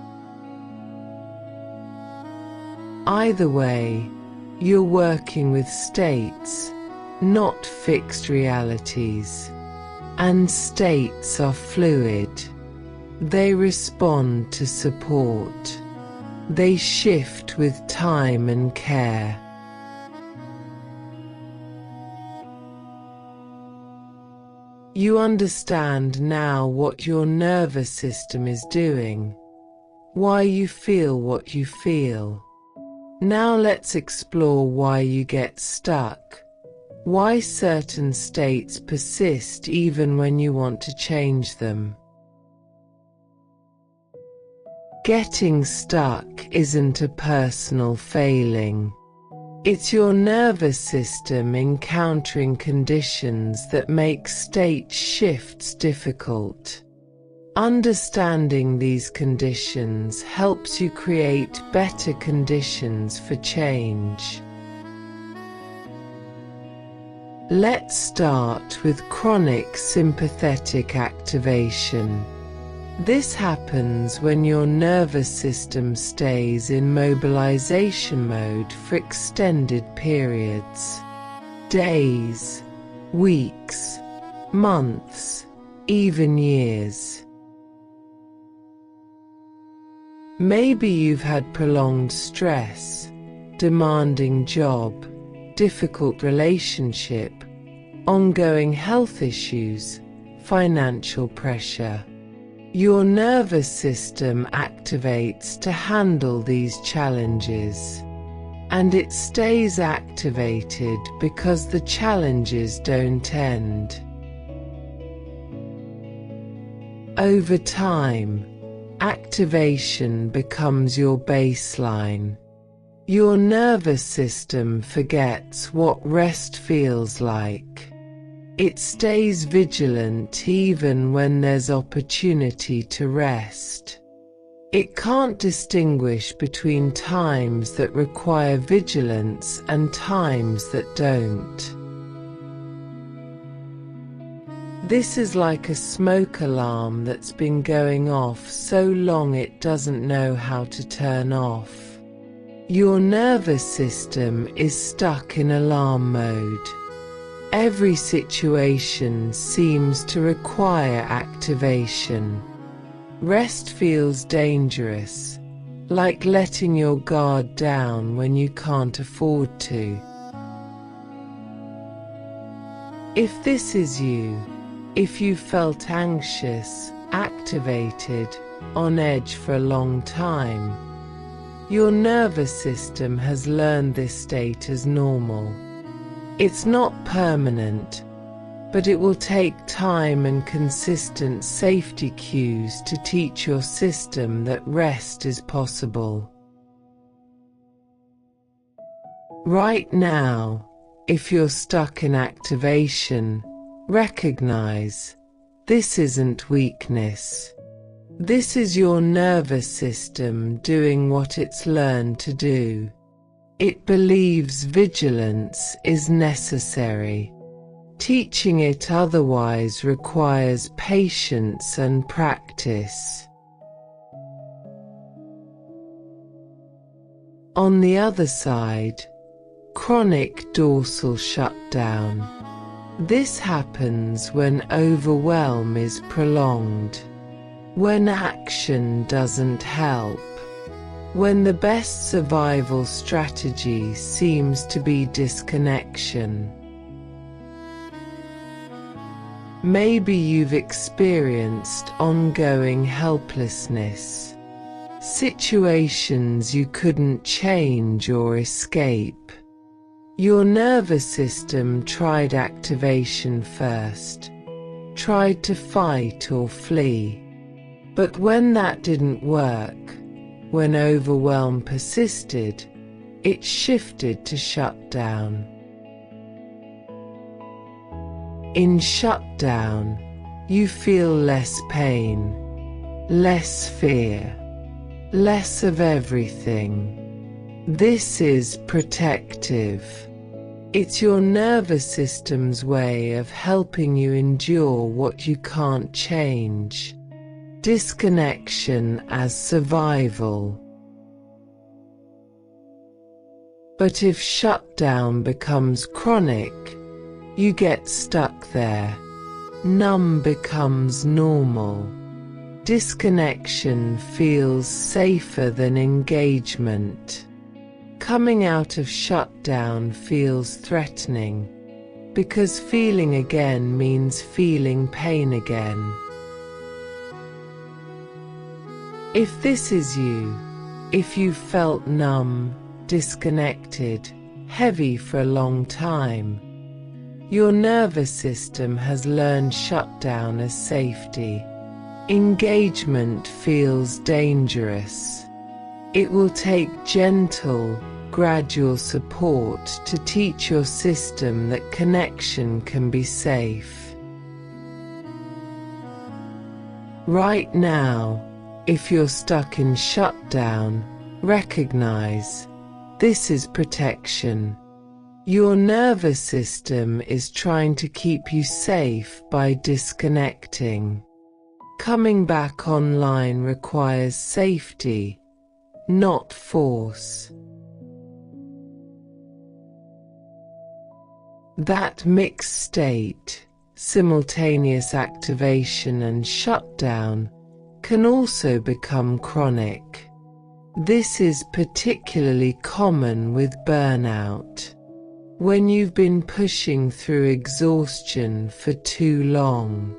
Either way, you're working with states, not fixed realities. And states are fluid. They respond to support. They shift with time and care. You understand now what your nervous system is doing, why you feel what you feel. Now let's explore why you get stuck, why certain states persist even when you want to change them. Getting stuck isn't a personal failing. It's your nervous system encountering conditions that make state shifts difficult. Understanding these conditions helps you create better conditions for change. Let's start with chronic sympathetic activation. This happens when your nervous system stays in mobilization mode for extended periods. Days, weeks, months, even years. Maybe you've had prolonged stress, demanding job, difficult relationship, ongoing health issues, financial pressure. Your nervous system activates to handle these challenges. And it stays activated because the challenges don't end. Over time, activation becomes your baseline. Your nervous system forgets what rest feels like. It stays vigilant even when there's opportunity to rest. It can't distinguish between times that require vigilance and times that don't. This is like a smoke alarm that's been going off so long it doesn't know how to turn off. Your nervous system is stuck in alarm mode. Every situation seems to require activation. Rest feels dangerous, like letting your guard down when you can't afford to. If this is you, if you felt anxious, activated, on edge for a long time, your nervous system has learned this state as normal. It's not permanent, but it will take time and consistent safety cues to teach your system that rest is possible. Right now, if you're stuck in activation, recognize this isn't weakness. This is your nervous system doing what it's learned to do. It believes vigilance is necessary. Teaching it otherwise requires patience and practice. On the other side, chronic dorsal shutdown. This happens when overwhelm is prolonged. When action doesn't help. When the best survival strategy seems to be disconnection. Maybe you've experienced ongoing helplessness. Situations you couldn't change or escape. Your nervous system tried activation first. Tried to fight or flee. But when that didn't work, when overwhelm persisted, it shifted to shutdown. In shutdown, you feel less pain, less fear, less of everything. This is protective. It's your nervous system's way of helping you endure what you can't change. Disconnection as survival. But if shutdown becomes chronic, you get stuck there. Numb becomes normal. Disconnection feels safer than engagement. Coming out of shutdown feels threatening, because feeling again means feeling pain again. If this is you, if you felt numb, disconnected, heavy for a long time, your nervous system has learned shutdown as safety. Engagement feels dangerous. It will take gentle, gradual support to teach your system that connection can be safe. Right now, if you're stuck in shutdown, recognize this is protection. Your nervous system is trying to keep you safe by disconnecting. Coming back online requires safety, not force. That mixed state, simultaneous activation and shutdown, can also become chronic. This is particularly common with burnout, when you've been pushing through exhaustion for too long.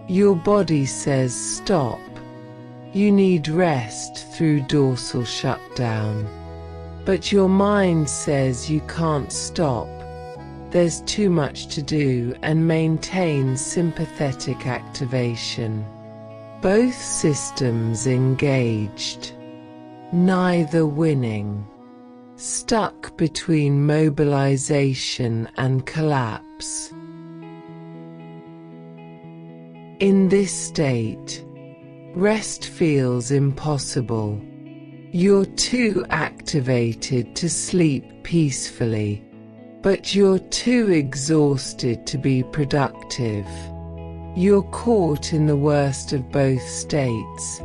Your body says stop. You need rest through dorsal shutdown. But your mind says you can't stop. There's too much to do, and maintain sympathetic activation. Both systems engaged, neither winning. Stuck between mobilization and collapse. In this state, rest feels impossible. You're too activated to sleep peacefully, but you're too exhausted to be productive. You're caught in the worst of both states,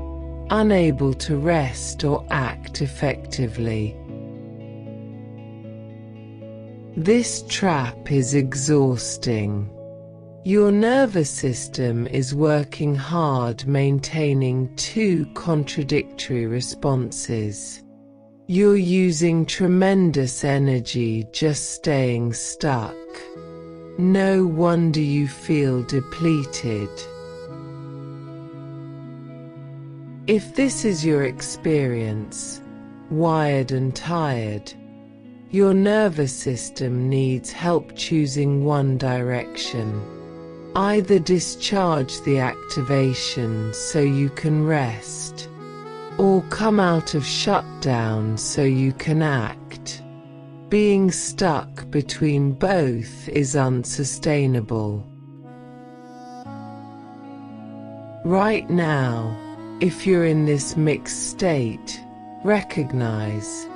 unable to rest or act effectively. This trap is exhausting. Your nervous system is working hard maintaining two contradictory responses. You're using tremendous energy just staying stuck. No wonder you feel depleted. If this is your experience, wired and tired, your nervous system needs help choosing one direction. Either discharge the activation so you can rest, or come out of shutdown so you can act. Being stuck between both is unsustainable. Right now, if you're in this mixed state, recognize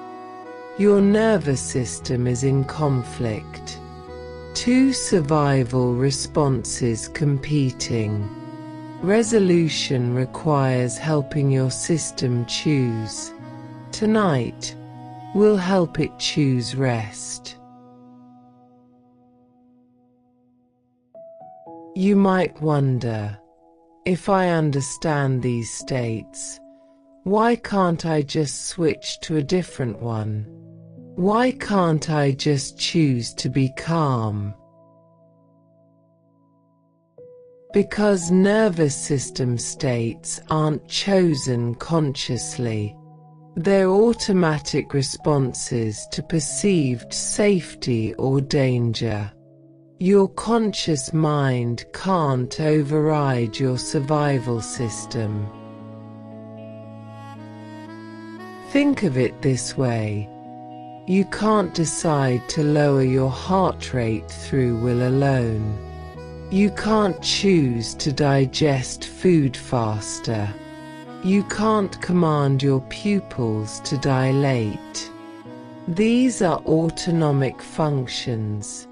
your nervous system is in conflict. Two survival responses competing. Resolution requires helping your system choose. Tonight, we'll help it choose rest. You might wonder, if I understand these states, why can't I just switch to a different one? Why can't I just choose to be calm? Because nervous system states aren't chosen consciously. They're automatic responses to perceived safety or danger. Your conscious mind can't override your survival system. Think of it this way. You can't decide to lower your heart rate through will alone. You can't choose to digest food faster. You can't command your pupils to dilate. These are autonomic functions.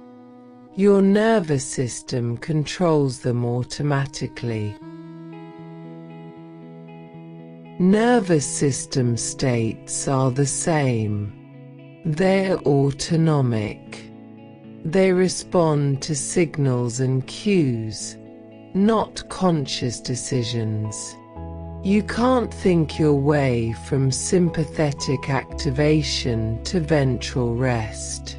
Your nervous system controls them automatically. Nervous system states are the same. They're autonomic. They respond to signals and cues, not conscious decisions. You can't think your way from sympathetic activation to ventral rest.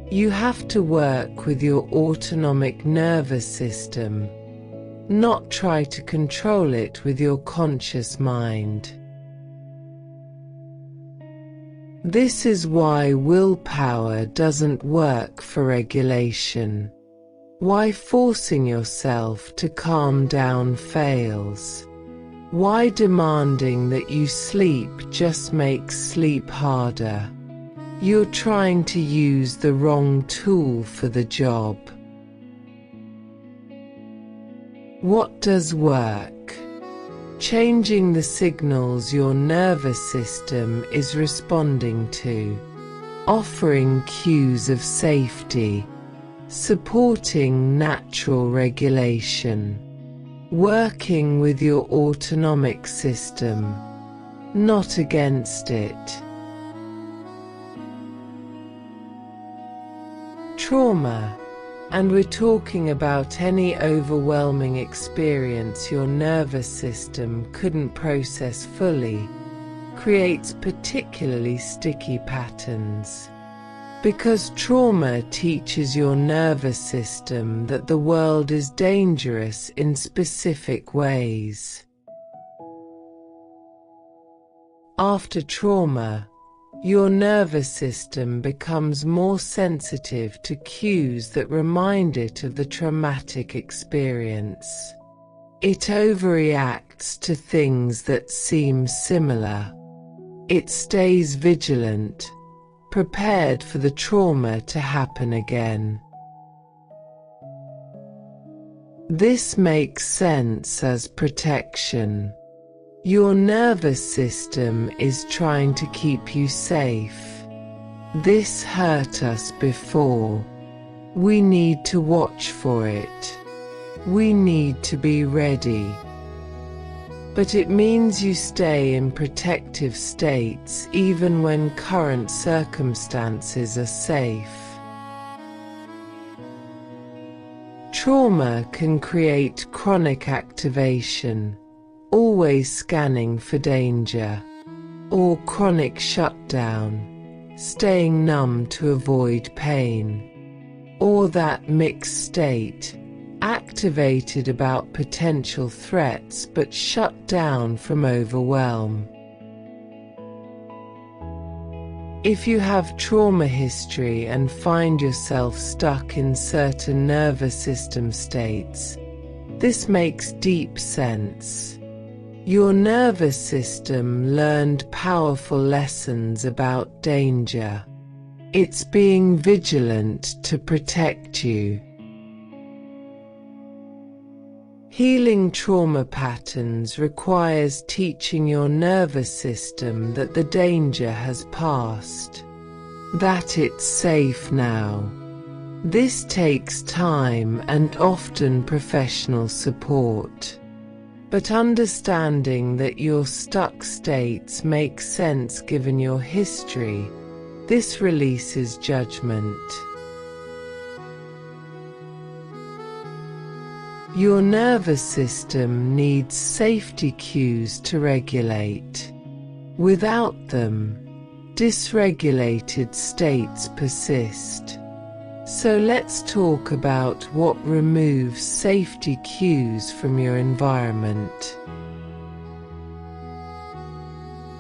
You have to work with your autonomic nervous system, not try to control it with your conscious mind. This is why willpower doesn't work for regulation. Why forcing yourself to calm down fails. Why demanding that you sleep just makes sleep harder. You're trying to use the wrong tool for the job. What does work? changing the signals your nervous system is responding to, offering cues of safety, supporting natural regulation, working with your autonomic system, not against it. Trauma, and we're talking about any overwhelming experience your nervous system couldn't process fully, creates particularly sticky patterns. Because trauma teaches your nervous system that the world is dangerous in specific ways. After trauma, your nervous system becomes more sensitive to cues that remind it of the traumatic experience. It overreacts to things that seem similar. It stays vigilant, prepared for the trauma to happen again. This makes sense as protection. Your nervous system is trying to keep you safe. This hurt us before. We need to watch for it. We need to be ready. But it means you stay in protective states even when current circumstances are safe. Trauma can create chronic activation, always scanning for danger, or chronic shutdown, staying numb to avoid pain, or that mixed state, activated about potential threats but shut down from overwhelm. If you have trauma history and find yourself stuck in certain nervous system states, this makes deep sense. Your nervous system learned powerful lessons about danger. It's being vigilant to protect you. Healing trauma patterns requires teaching your nervous system that the danger has passed, that it's safe now. This takes time and often professional support. But understanding that your stuck states make sense given your history, this releases judgment. Your nervous system needs safety cues to regulate. Without them, dysregulated states persist. So let's talk about what removes safety cues from your environment.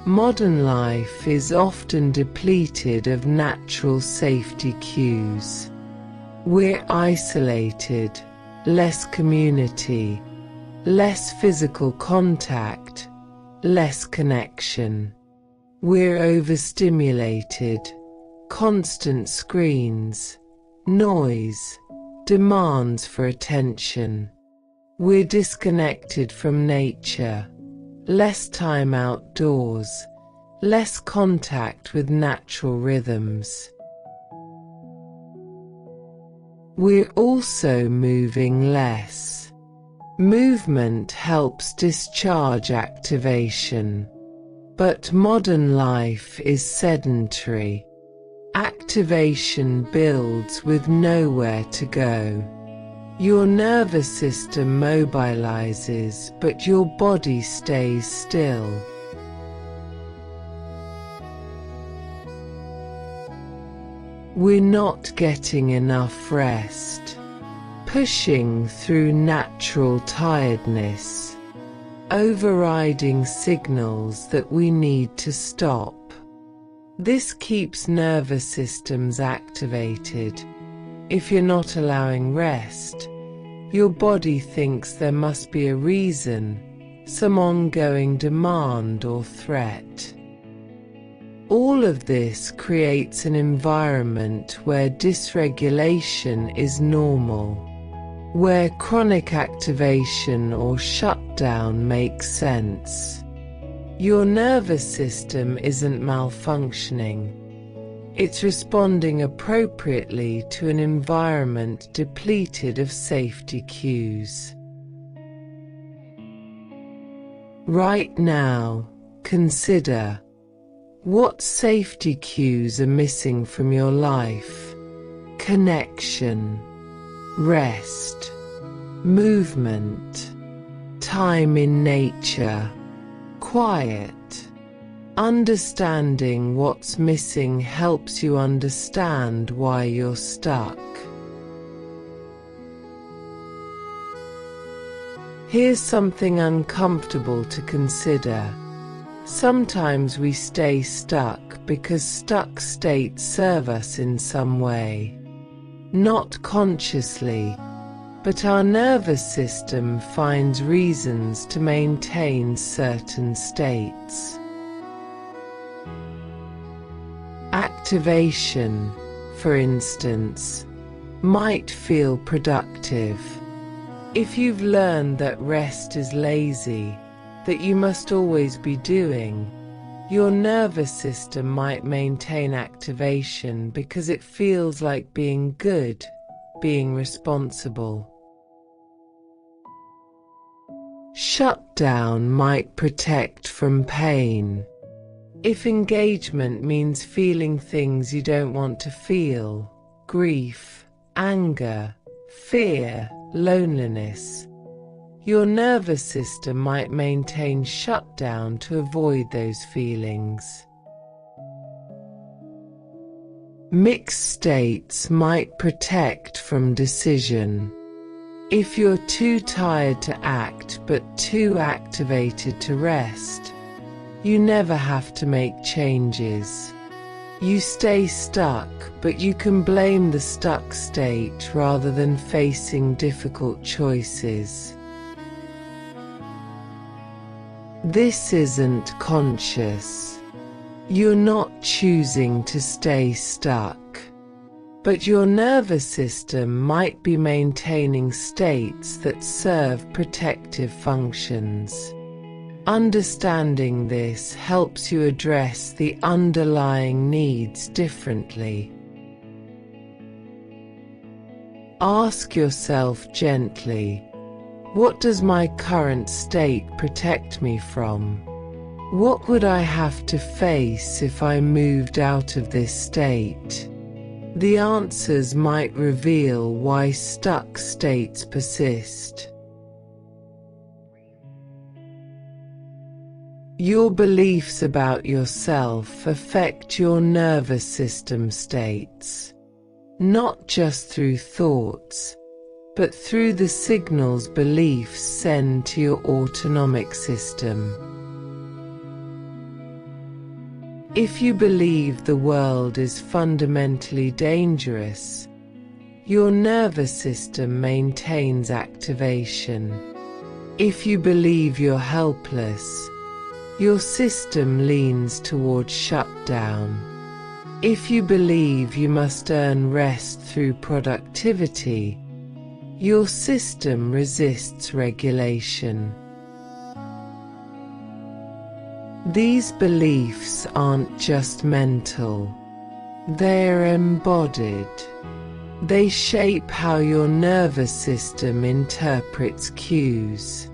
Modern life is often depleted of natural safety cues. We're isolated, less community, less physical contact, less connection. We're overstimulated, constant screens, noise, demands for attention. We're disconnected from nature, less time outdoors, less contact with natural rhythms. We're also moving less. Movement helps discharge activation. But modern life is sedentary. Activation builds with nowhere to go. Your nervous system mobilizes, but your body stays still. We're not getting enough rest, pushing through natural tiredness, overriding signals that we need to stop. This keeps nervous systems activated. If you're not allowing rest, your body thinks there must be a reason, some ongoing demand or threat. All of this creates an environment where dysregulation is normal, where chronic activation or shutdown makes sense. Your nervous system isn't malfunctioning. It's responding appropriately to an environment depleted of safety cues. Right now, consider what safety cues are missing from your life. Connection, rest, movement, time in nature, quiet. Understanding what's missing helps you understand why you're stuck. Here's something uncomfortable to consider. Sometimes we stay stuck because stuck states serve us in some way. Not consciously, but our nervous system finds reasons to maintain certain states. Activation, for instance, might feel productive. If you've learned that rest is lazy, that you must always be doing, your nervous system might maintain activation because it feels like being good, being responsible. Shutdown might protect from pain. If engagement means feeling things you don't want to feel, grief, anger, fear, loneliness, your nervous system might maintain shutdown to avoid those feelings. Mixed states might protect from decision. If you're too tired to act but too activated to rest, you never have to make changes. You stay stuck, but you can blame the stuck state rather than facing difficult choices. This isn't conscious. You're not choosing to stay stuck, but your nervous system might be maintaining states that serve protective functions. Understanding this helps you address the underlying needs differently. Ask yourself gently, what does my current state protect me from? What would I have to face if I moved out of this state? The answers might reveal why stuck states persist. Your beliefs about yourself affect your nervous system states, not just through thoughts, but through the signals beliefs send to your autonomic system. If you believe the world is fundamentally dangerous, your nervous system maintains activation. If you believe you're helpless, your system leans towards shutdown. If you believe you must earn rest through productivity, your system resists regulation. These beliefs aren't just mental, they're embodied. They shape how your nervous system interprets cues.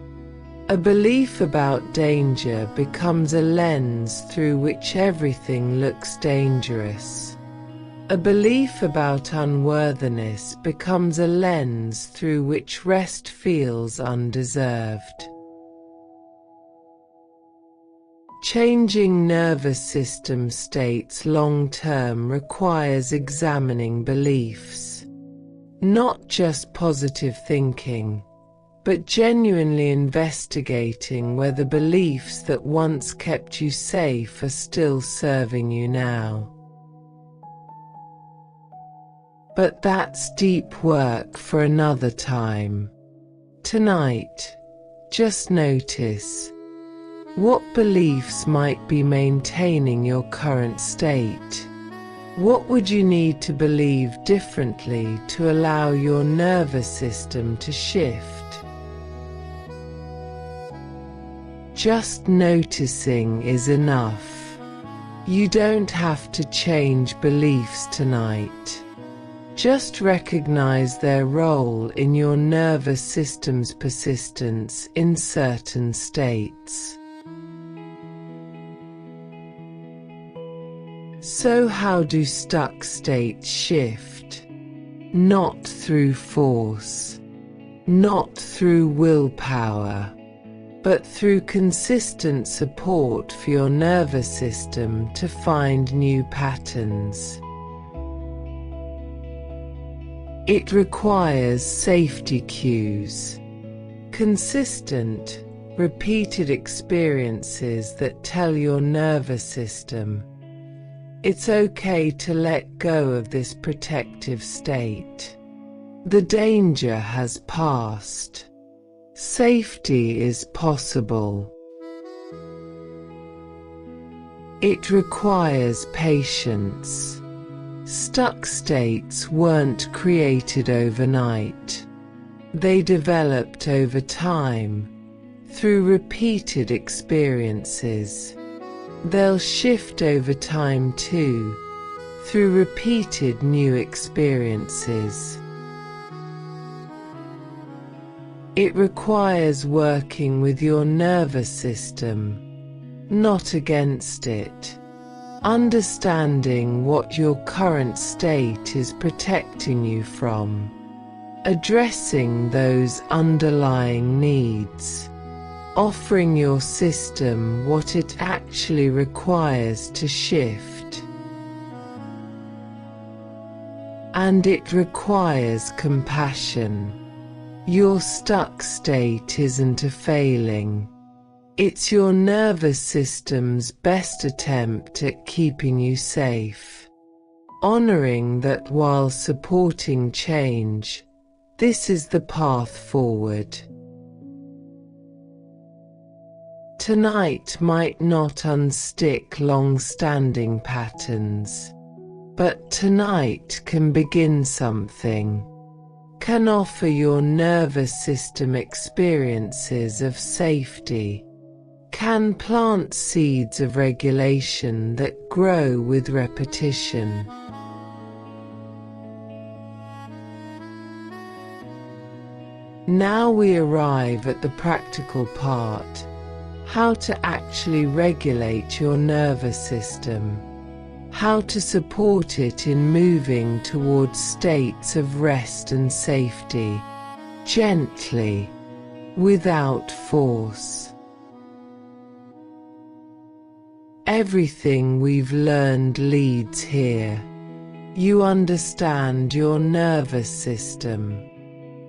A belief about danger becomes a lens through which everything looks dangerous. A belief about unworthiness becomes a lens through which rest feels undeserved. Changing nervous system states long-term requires examining beliefs. Not just positive thinking, but genuinely investigating whether beliefs that once kept you safe are still serving you now. But that's deep work for another time. Tonight, just notice, what beliefs might be maintaining your current state? What would you need to believe differently to allow your nervous system to shift? Just noticing is enough. You don't have to change beliefs tonight. Just recognize their role in your nervous system's persistence in certain states. So how do stuck states shift? Not through force, not through willpower, but through consistent support for your nervous system to find new patterns. It requires safety cues, consistent, repeated experiences that tell your nervous system, it's okay to let go of this protective state. The danger has passed. Safety is possible. It requires patience. Stuck states weren't created overnight. They developed over time, through repeated experiences. They'll shift over time too, through repeated new experiences. It requires working with your nervous system, not against it. Understanding what your current state is protecting you from. Addressing those underlying needs. Offering your system what it actually requires to shift. And it requires compassion. Your stuck state isn't a failing. It's your nervous system's best attempt at keeping you safe. Honoring that while supporting change, this is the path forward. Tonight might not unstick long-standing patterns, but tonight can begin something. Can offer your nervous system experiences of safety. Can plant seeds of regulation that grow with repetition. Now we arrive at the practical part. How to actually regulate your nervous system. How to support it in moving towards states of rest and safety. Gently, without force. Everything we've learned leads here. You understand your nervous system.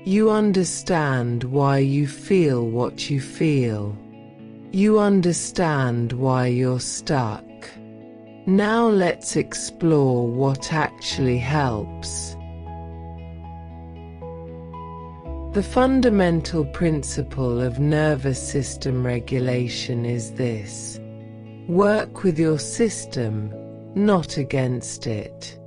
You understand why you feel what you feel. You understand why you're stuck. Now let's explore what actually helps. The fundamental principle of nervous system regulation is this. Work with your system, not against it.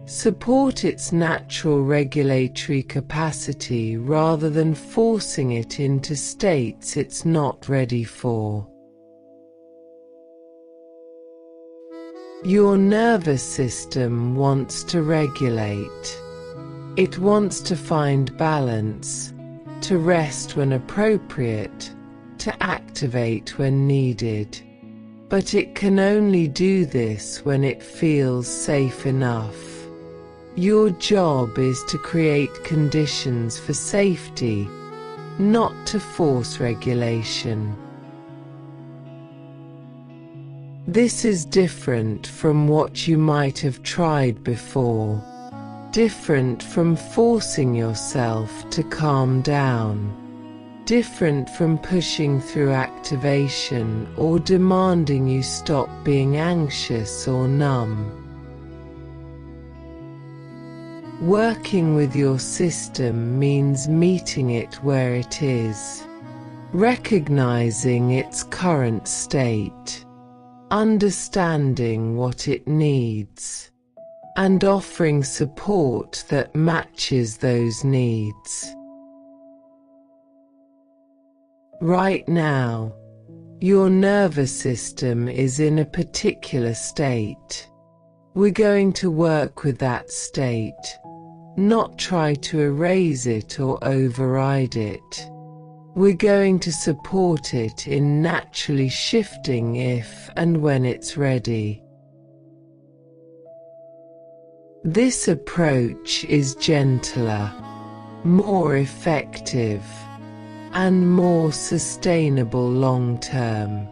Support its natural regulatory capacity rather than forcing it into states it's not ready for. Your nervous system wants to regulate. It wants to find balance, to rest when appropriate, to activate when needed. But it can only do this when it feels safe enough. Your job is to create conditions for safety, not to force regulation. This is different from what you might have tried before, different from forcing yourself to calm down, different from pushing through activation or demanding you stop being anxious or numb. Working with your system means meeting it where it is, recognizing its current state, understanding what it needs, and offering support that matches those needs. Right now, your nervous system is in a particular state. We're going to work with that state, not try to erase it or override it. We're going to support it in naturally shifting if and when it's ready. This approach is gentler, more effective, and more sustainable long-term.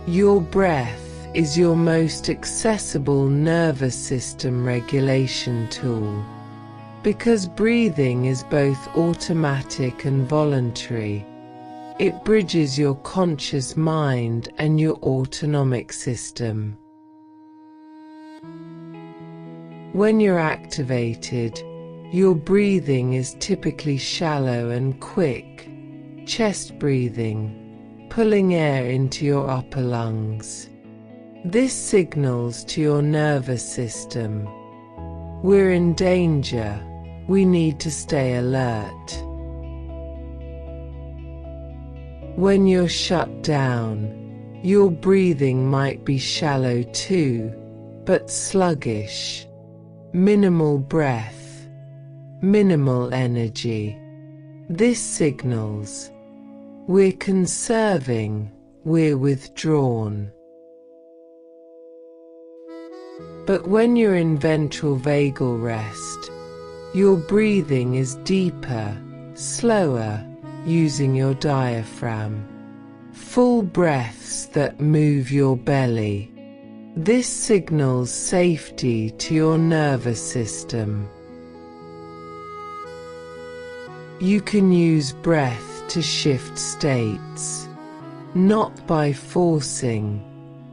Your breath is your most accessible nervous system regulation tool. Because breathing is both automatic and voluntary, it bridges your conscious mind and your autonomic system. When you're activated, your breathing is typically shallow and quick, chest breathing, pulling air into your upper lungs. This signals to your nervous system, we're in danger, we need to stay alert. When you're shut down, your breathing might be shallow too, but sluggish, minimal breath, minimal energy. This signals, we're conserving, we're withdrawn. But when you're in ventral vagal rest, your breathing is deeper, slower, using your diaphragm. Full breaths that move your belly. This signals safety to your nervous system. You can use breath to shift states, not by forcing,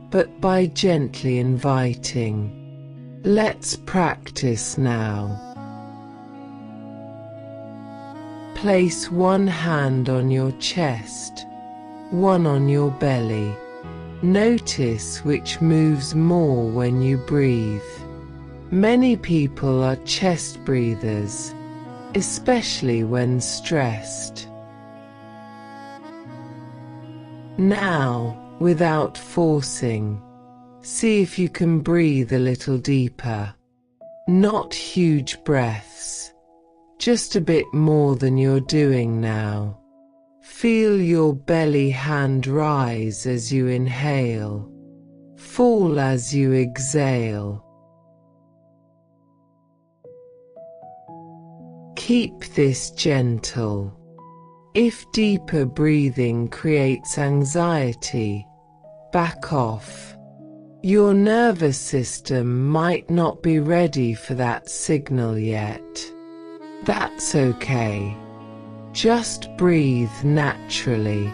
but by gently inviting. Let's practice now. Place one hand on your chest, one on your belly. Notice which moves more when you breathe. Many people are chest breathers, especially when stressed. Now, without forcing, see if you can breathe a little deeper. Not huge breaths, just a bit more than you're doing now. Feel your belly hand rise as you inhale, fall as you exhale. Keep this gentle. If deeper breathing creates anxiety, back off. Your nervous system might not be ready for that signal yet. That's okay. Just breathe naturally.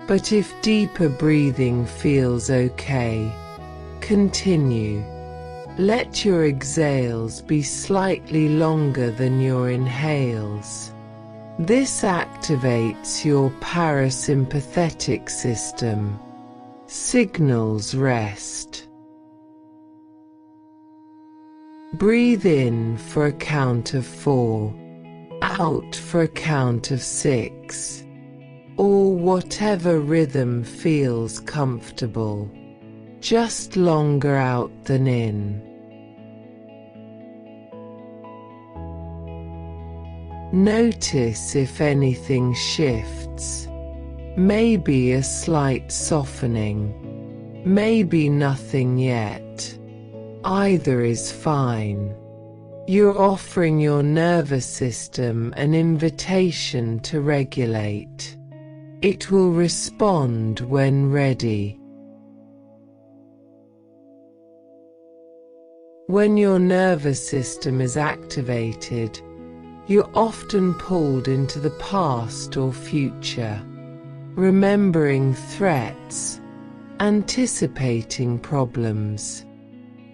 But if deeper breathing feels okay, continue. Let your exhales be slightly longer than your inhales. This activates your parasympathetic system, signals rest. Breathe in for a count of 4, out for a count of 6, or whatever rhythm feels comfortable, just longer out than in. Notice if anything shifts, maybe a slight softening, maybe nothing yet. Either is fine. You're offering your nervous system an invitation to regulate. It will respond when ready. When your nervous system is activated, you're often pulled into the past or future, remembering threats, anticipating problems.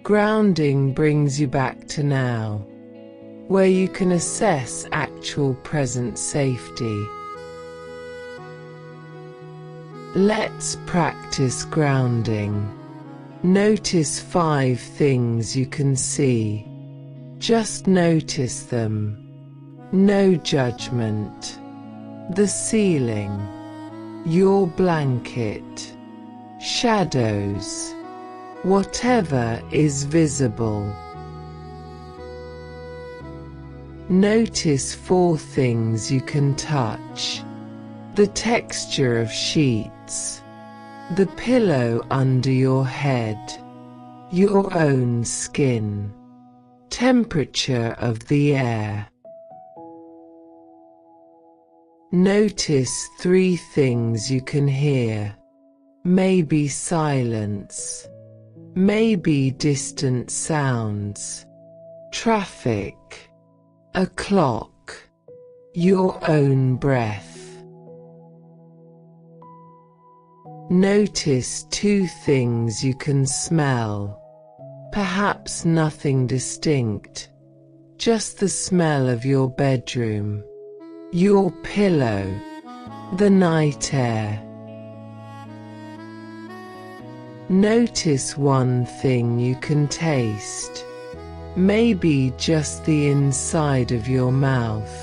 Grounding brings you back to now, where you can assess actual present safety. Let's practice grounding. Notice 5 things you can see. Just notice them. No judgment. The ceiling. Your blanket. Shadows. Whatever is visible. Notice 4 things you can touch. The texture of sheets. The pillow under your head. Your own skin. Temperature of the air. Notice 3 things you can hear. Maybe silence. Maybe distant sounds. Traffic. A clock. Your own breath. Notice 2 things you can smell. Perhaps nothing distinct, just the smell of your bedroom, your pillow, the night air. Notice 1 thing you can taste. Maybe just the inside of your mouth.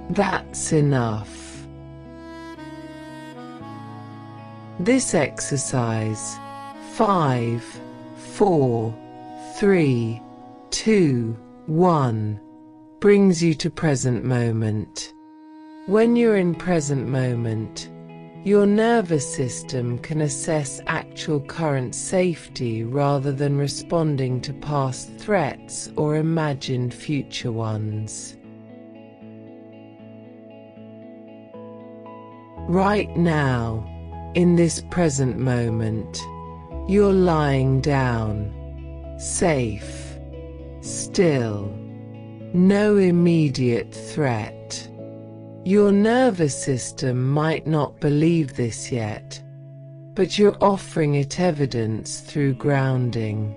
That's enough. This exercise, 5, 4, 3, 2, 1, brings you to present moment. When you're in present moment, your nervous system can assess actual current safety rather than responding to past threats or imagined future ones. Right now, in this present moment, you're lying down, safe, still, no immediate threat. Your nervous system might not believe this yet, but you're offering it evidence through grounding.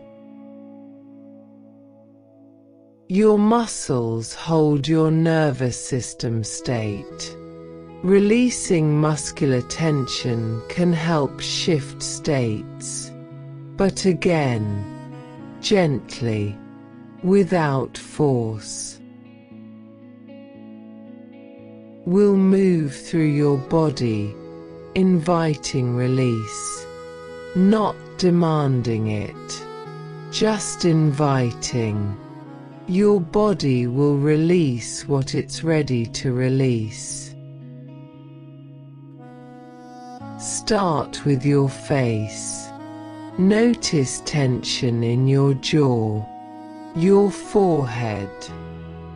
Your muscles hold your nervous system state. Releasing muscular tension can help shift states, but again, gently, without force. We'll move through your body, inviting release, not demanding it, just inviting. Your body will release what it's ready to release. Start with your face. Notice tension in your jaw, your forehead,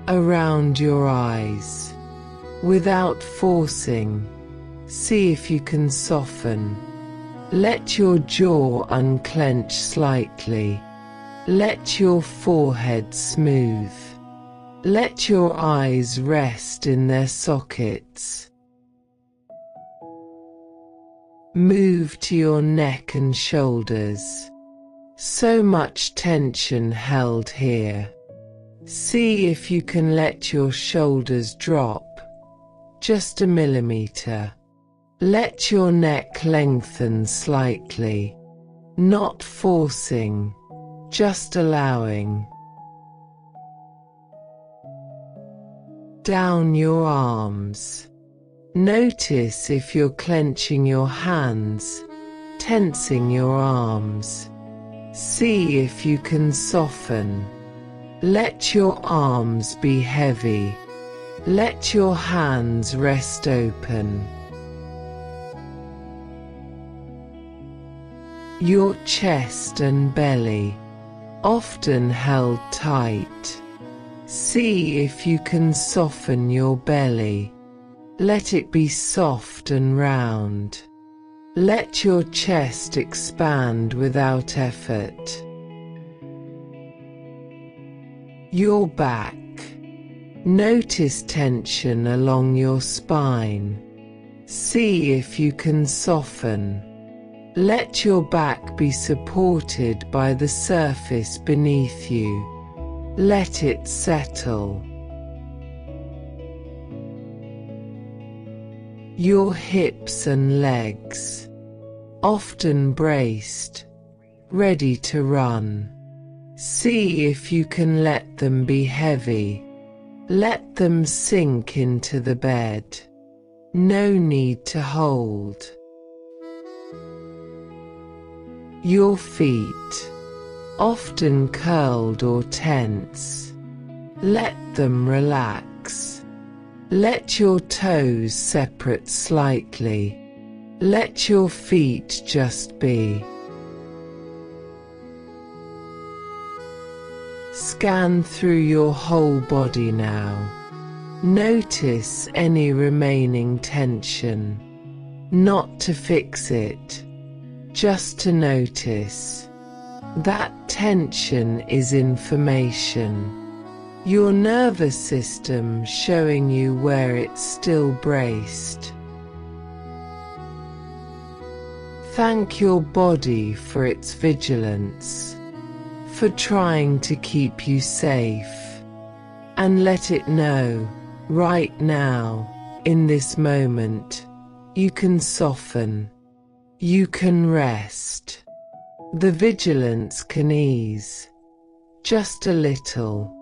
around your eyes. Without forcing, see if you can soften. Let your jaw unclench slightly. Let your forehead smooth. Let your eyes rest in their sockets. Move to your neck and shoulders. So much tension held here. See if you can let your shoulders drop. Just a millimeter. Let your neck lengthen slightly. Not forcing, just allowing. Down your arms. Notice if you're clenching your hands, tensing your arms. See if you can soften. Let your arms be heavy. Let your hands rest open. Your chest and belly, often held tight. See if you can soften your belly. Let it be soft and round. Let your chest expand without effort. Your back. Notice tension along your spine. See if you can soften. Let your back be supported by the surface beneath you. Let it settle. your hips and legs, often braced, ready to run. See if you can let them be heavy. Let them sink into the bed. No need to hold. Your feet, often curled or tense, let them relax. Let your toes separate slightly. Let your feet just be. Scan through your whole body now. Notice any remaining tension. Not to fix it, just to notice. That tension is information. Your nervous system showing you where it's still braced. Thank your body for its vigilance, for trying to keep you safe, and let it know, right now, in this moment, you can soften, you can rest. The vigilance can ease, just a little.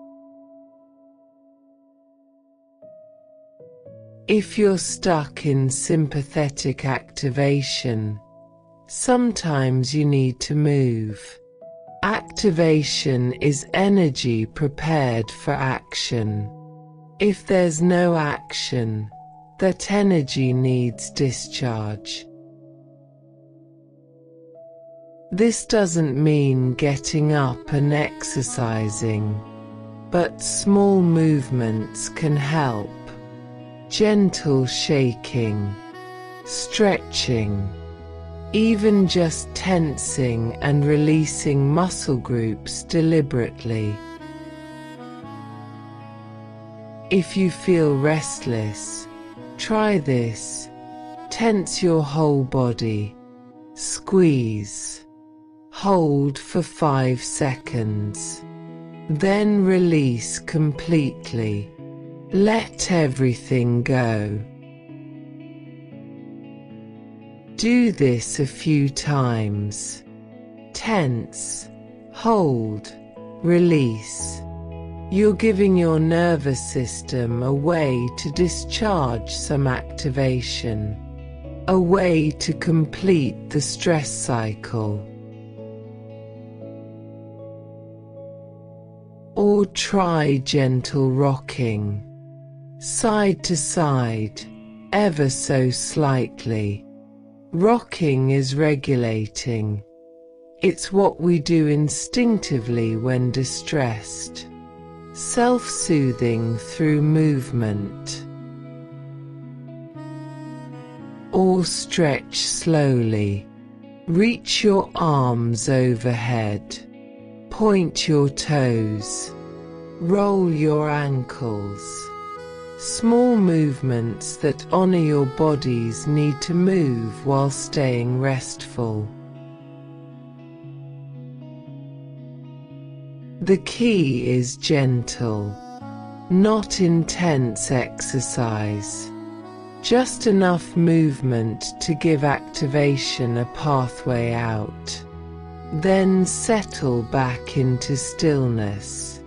If you're stuck in sympathetic activation, sometimes you need to move. Activation is energy prepared for action. If there's no action, that energy needs discharge. This doesn't mean getting up and exercising, but small movements can help. Gentle shaking, stretching, even just tensing and releasing muscle groups deliberately. If you feel restless, try this. Tense your whole body. Squeeze. Hold for 5 seconds. Then release completely. Let everything go. Do this a few times. Tense, hold, release. You're giving your nervous system a way to discharge some activation, a way to complete the stress cycle. Or try gentle rocking, side to side, ever so slightly. Rocking is regulating. It's what we do instinctively when distressed. Self-soothing through movement. Or stretch slowly. Reach your arms overhead. Point your toes. Roll your ankles. Small movements that honor your body's need to move while staying restful. The key is gentle, not intense exercise. Just enough movement to give activation a pathway out. Then settle back into stillness.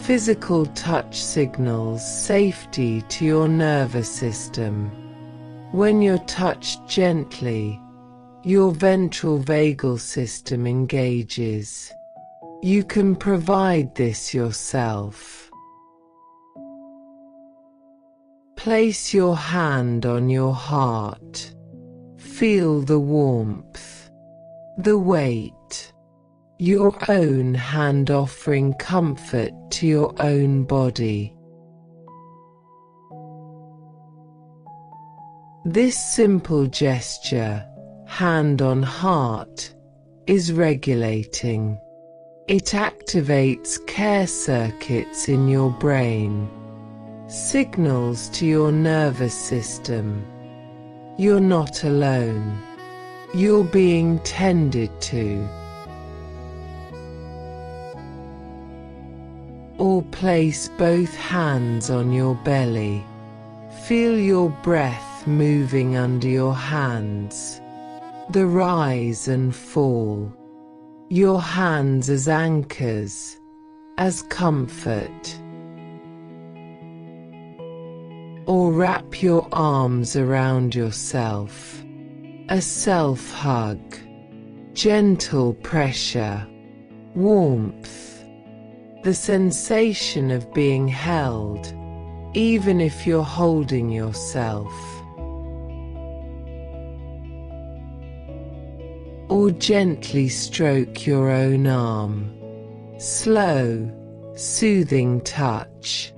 Physical touch signals safety to your nervous system. When you're touched gently, your ventral vagal system engages. You can provide this yourself. Place your hand on your heart. Feel the warmth, the weight. Your own hand offering comfort to your own body. This simple gesture, hand on heart, is regulating. It activates care circuits in your brain, signals to your nervous system. You're not alone. You're being tended to. Or place both hands on your belly. Feel your breath moving under your hands, the rise and fall. Your hands as anchors, as comfort. Or wrap your arms around yourself, a self-hug, gentle pressure, warmth, the sensation of being held, even if you're holding yourself. Or gently stroke your own arm, slow, soothing touch,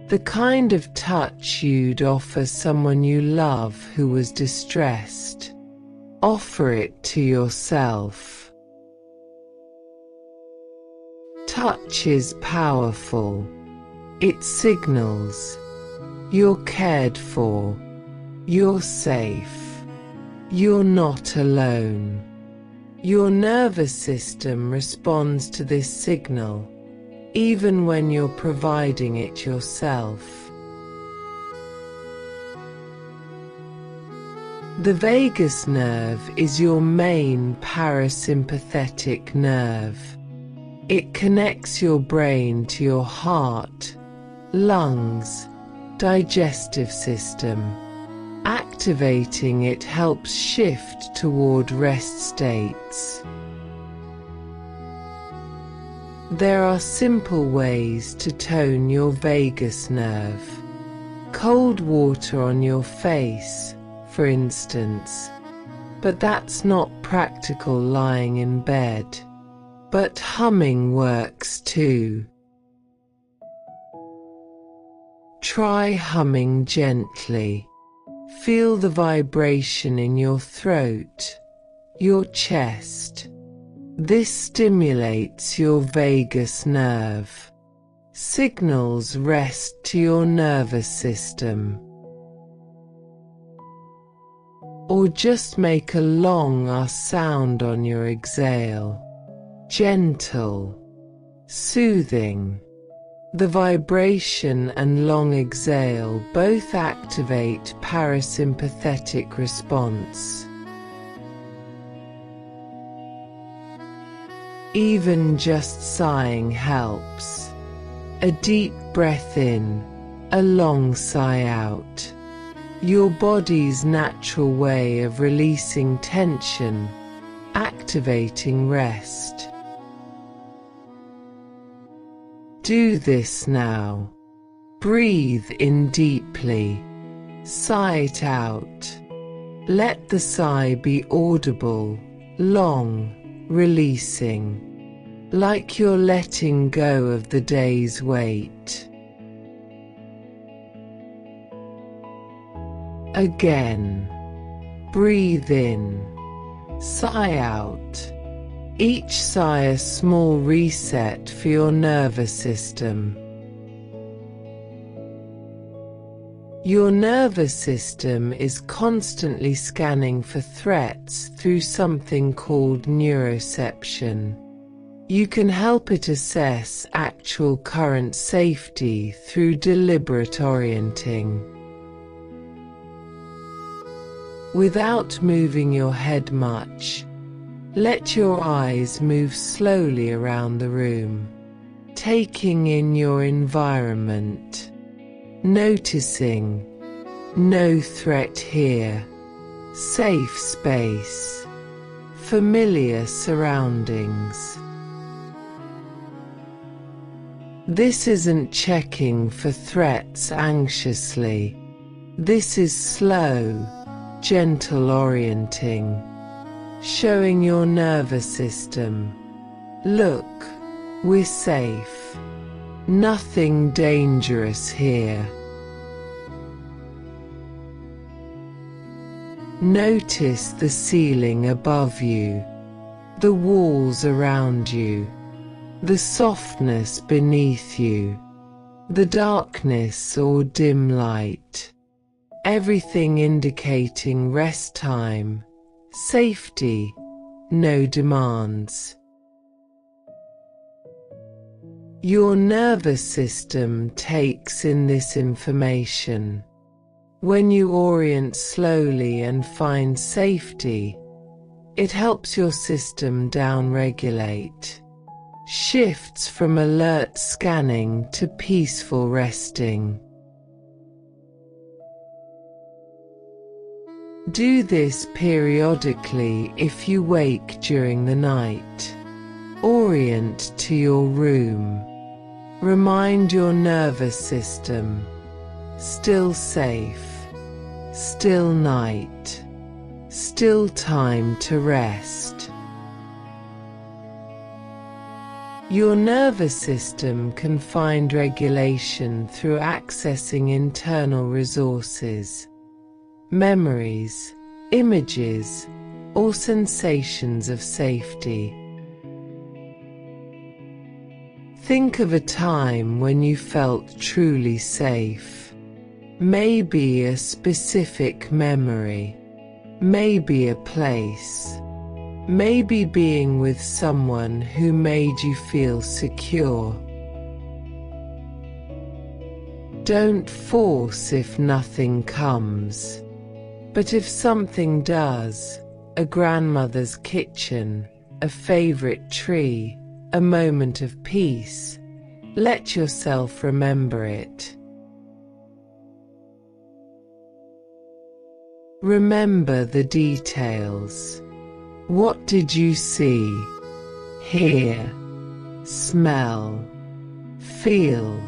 the kind of touch you'd offer someone you love who was distressed. Offer it to yourself. Touch is powerful. It signals you're cared for, you're safe, you're not alone. Your nervous system responds to this signal, even when you're providing it yourself. The vagus nerve is your main parasympathetic nerve. It connects your brain to your heart, lungs, digestive system. Activating it helps shift toward rest states. There are simple ways to tone your vagus nerve. Cold water on your face, for instance. But that's not practical lying in bed. But humming works too. Try humming gently. Feel the vibration in your throat, your chest. This stimulates your vagus nerve, signals rest to your nervous system. Or just make a long sound on your exhale. Gentle, soothing. The vibration and long exhale both activate parasympathetic response. Even just sighing helps. A deep breath in, a long sigh out. Your body's natural way of releasing tension, activating rest. Do this now. Breathe in deeply. Sigh it out. Let the sigh be audible, long, releasing, like you're letting go of the day's weight. Again. Breathe in. Sigh out. Each sigh a small reset for your nervous system. Your nervous system is constantly scanning for threats through something called neuroception. You can help it assess actual current safety through deliberate orienting. Without moving your head much, let your eyes move slowly around the room, taking in your environment, noticing, no threat here, safe space, familiar surroundings. This isn't checking for threats anxiously. This is slow, gentle orienting. Showing your nervous system, look, we're safe. Nothing dangerous here. Notice the ceiling above you, the walls around you, the softness beneath you, the darkness or dim light. Everything indicating rest time. Safety, no demands. Your nervous system takes in this information. When you orient slowly and find safety, it helps your system down-regulate, shifts from alert scanning to peaceful resting. Do this periodically if you wake during the night. Orient to your room. Remind your nervous system, still safe, still night, still time to rest. Your nervous system can find regulation through accessing internal resources, memories, images, or sensations of safety. Think of a time when you felt truly safe. Maybe a specific memory, maybe a place, maybe being with someone who made you feel secure. Don't force if nothing comes. But if something does, a grandmother's kitchen, a favorite tree, a moment of peace, let yourself remember it. Remember the details. What did you see, hear, smell, feel?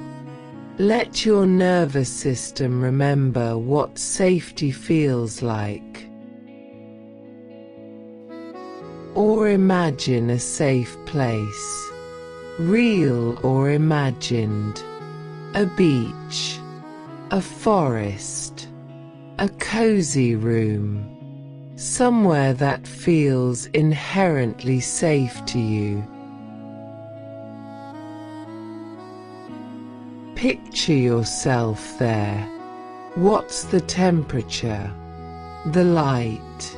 Let your nervous system remember what safety feels like. Or imagine a safe place, real or imagined, a beach, a forest, a cozy room, somewhere that feels inherently safe to you. Picture yourself there. What's the temperature, the light,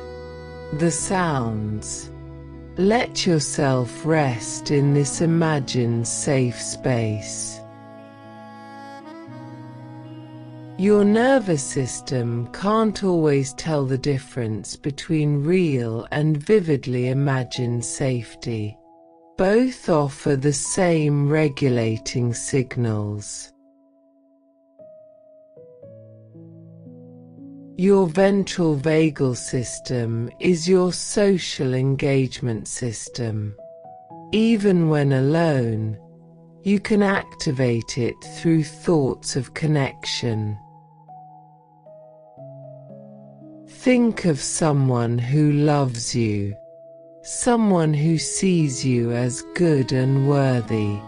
the sounds? Let yourself rest in this imagined safe space. Your nervous system can't always tell the difference between real and vividly imagined safety. Both offer the same regulating signals. Your ventral vagal system is your social engagement system. Even when alone, you can activate it through thoughts of connection. Think of someone who loves you, someone who sees you as good and worthy.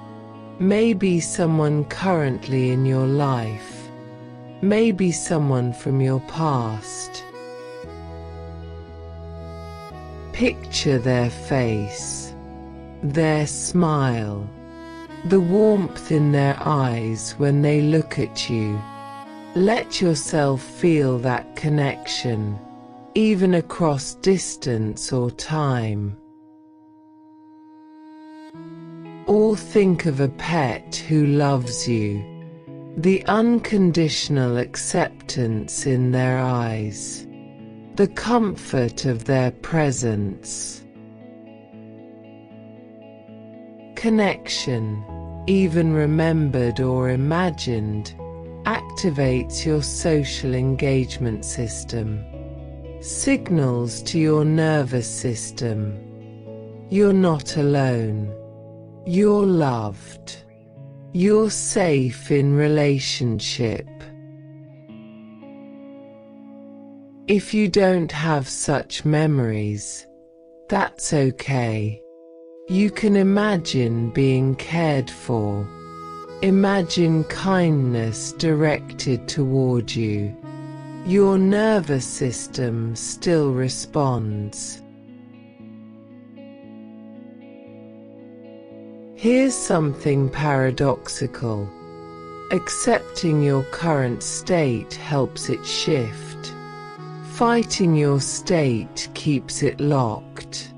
Maybe someone currently in your life. Maybe someone from your past. Picture their face, their smile, the warmth in their eyes when they look at you. Let yourself feel that connection, even across distance or time. Or think of a pet who loves you. The unconditional acceptance in their eyes, the comfort of their presence. Connection, even remembered or imagined, activates your social engagement system. Signals to your nervous system. You're not alone. You're loved. You're safe in relationship. If you don't have such memories, that's okay. You can imagine being cared for. Imagine kindness directed toward you. Your nervous system still responds. Here's something paradoxical. Accepting your current state helps it shift. Fighting your state keeps it locked.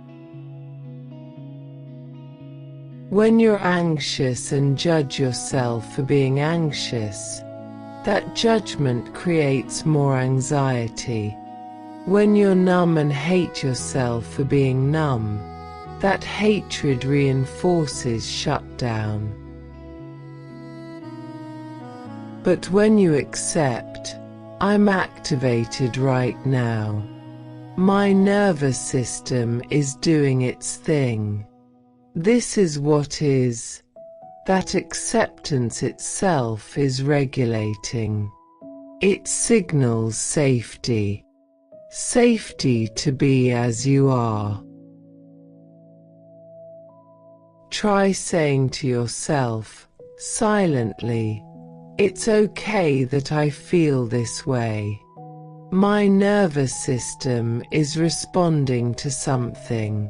When you're anxious and judge yourself for being anxious, That judgment creates more anxiety. When you're numb and hate yourself for being numb, that hatred reinforces shutdown. But when you accept, I'm activated right now. My nervous system is doing its thing. This is what is. That acceptance itself is regulating. It signals safety. Safety to be as you are. Try saying to yourself, silently, it's okay that I feel this way. My nervous system is responding to something.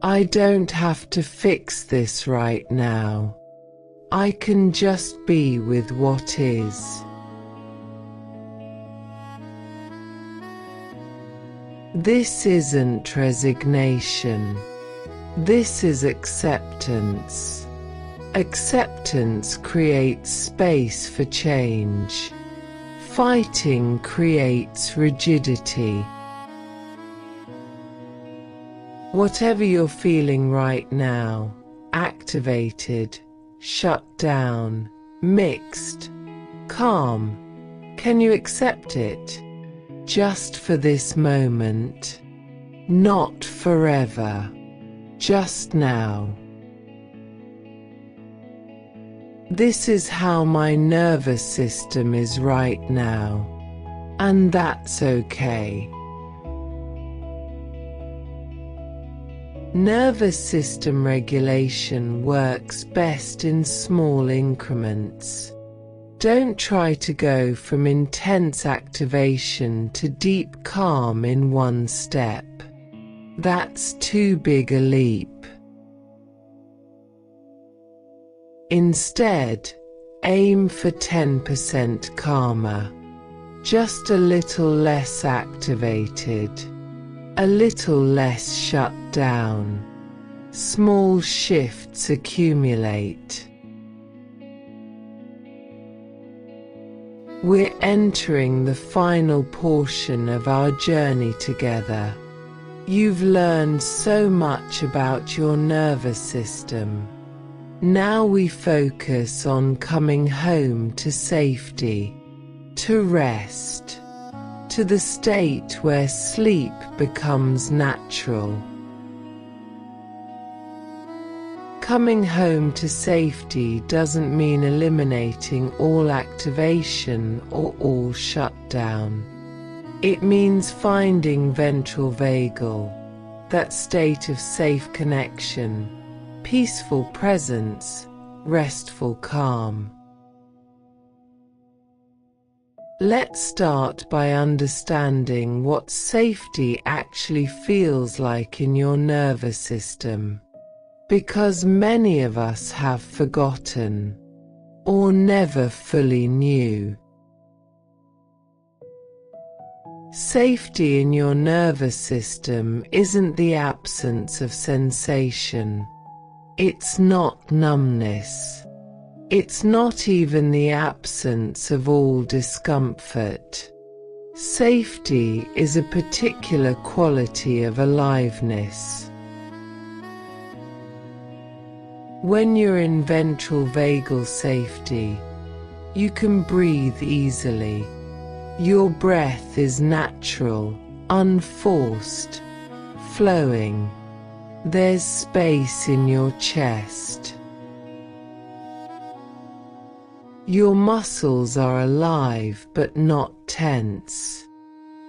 I don't have to fix this right now. I can just be with what is. This isn't resignation. This is acceptance. Acceptance creates space for change. Fighting creates rigidity. Whatever you're feeling right now, activated, shut down, mixed, calm, can you accept it? Just for this moment. Not forever. Just now. This is how my nervous system is right now. And that's okay. Nervous system regulation works best in small increments. Don't try to go from intense activation to deep calm in one step. That's too big a leap. Instead, aim for 10% calmer. Just a little less activated. A little less shut down. Small shifts accumulate. We're entering the final portion of our journey together. You've learned so much about your nervous system. Now we focus on coming home to safety, to rest, to the state where sleep becomes natural. Coming home to safety doesn't mean eliminating all activation or all shutdown. It means finding ventral vagal, that state of safe connection, peaceful presence, restful calm. Let's start by understanding what safety actually feels like in your nervous system. Because many of us have forgotten, or never fully knew. Safety in your nervous system isn't the absence of sensation. It's not numbness. It's not even the absence of all discomfort. Safety is a particular quality of aliveness. When you're in ventral vagal safety, you can breathe easily. Your breath is natural, unforced, flowing. There's space in your chest. Your muscles are alive but not tense.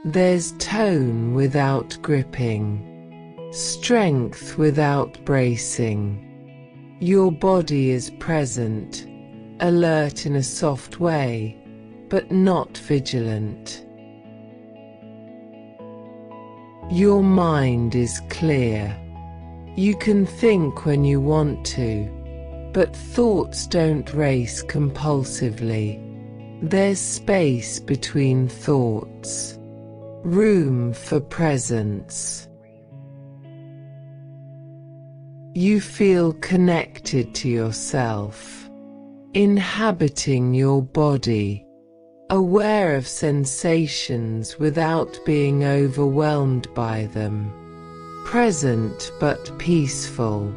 There's tone without gripping, strength without bracing. Your body is present, alert in a soft way, but not vigilant. Your mind is clear. You can think when you want to, but thoughts don't race compulsively. There's space between thoughts, room for presence. You feel connected to yourself, inhabiting your body, aware of sensations without being overwhelmed by them, present but peaceful.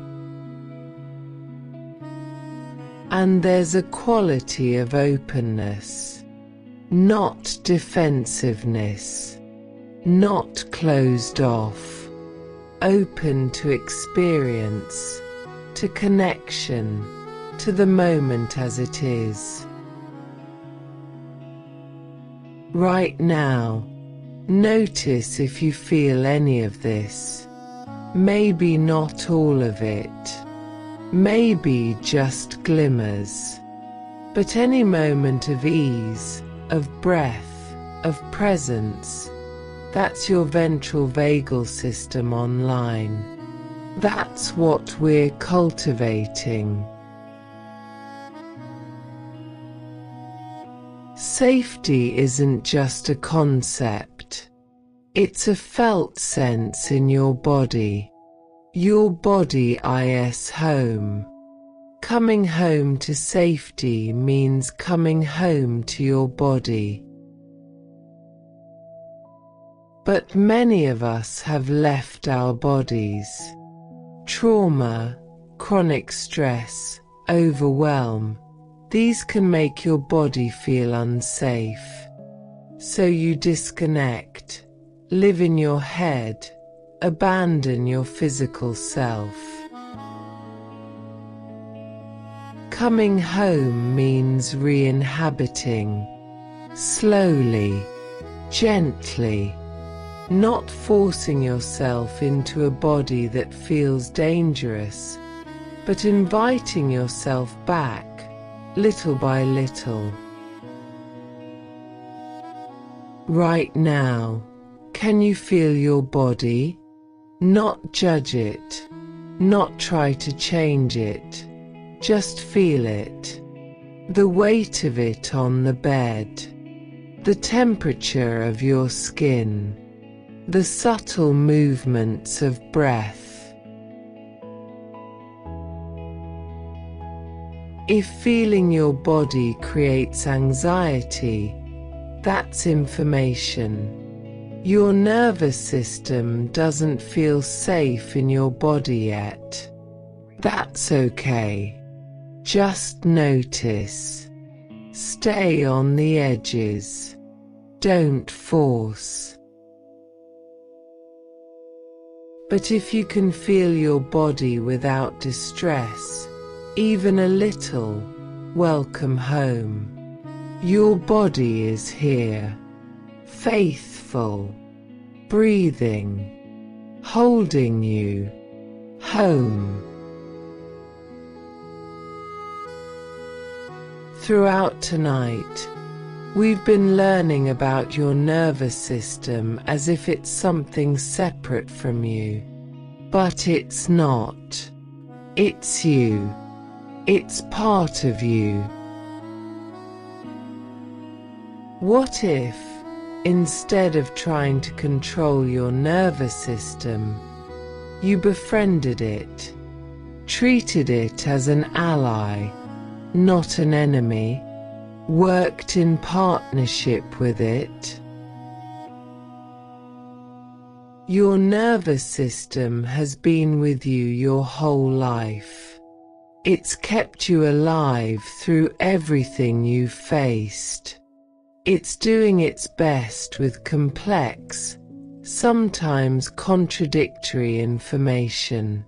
And there's a quality of openness, not defensiveness, not closed off, open to experience, to connection, to the moment as it is. Right now, notice if you feel any of this. Maybe not all of it. Maybe just glimmers. But any moment of ease, of breath, of presence, that's your ventral vagal system online. That's what we're cultivating. Safety isn't just a concept. It's a felt sense in your body. Your body is home. Coming home to safety means coming home to your body. But many of us have left our bodies. Trauma, chronic stress, overwhelm, these can make your body feel unsafe. So you disconnect, live in your head, abandon your physical self. Coming home means re-inhabiting, slowly, gently, not forcing yourself into a body that feels dangerous, but inviting yourself back, little by little. Right now, can you feel your body? Not judge it, not try to change it, just feel it. The weight of it on the bed, the temperature of your skin, the subtle movements of breath. If feeling your body creates anxiety, that's information. Your nervous system doesn't feel safe in your body yet. That's okay. Just notice. Stay on the edges. Don't force. But if you can feel your body without distress, even a little, welcome home. Your body is here, faithful, breathing, holding you, home. Throughout tonight, we've been learning about your nervous system as if it's something separate from you. But it's not. It's you. It's part of you. What if, instead of trying to control your nervous system, you befriended it, treated it as an ally, not an enemy, worked in partnership with it? Your nervous system has been with you your whole life. It's kept you alive through everything you've faced. It's doing its best with complex, sometimes contradictory information.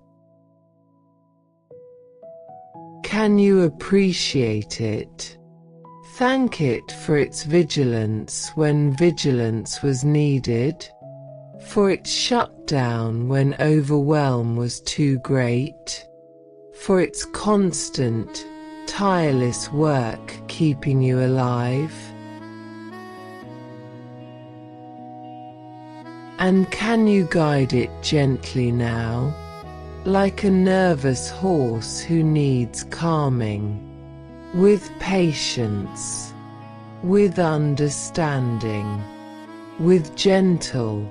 Can you appreciate it? Thank it for its vigilance when vigilance was needed, for its shutdown when overwhelm was too great, for its constant, tireless work keeping you alive. And can you guide it gently now, like a nervous horse who needs calming, with patience, with understanding, with gentle,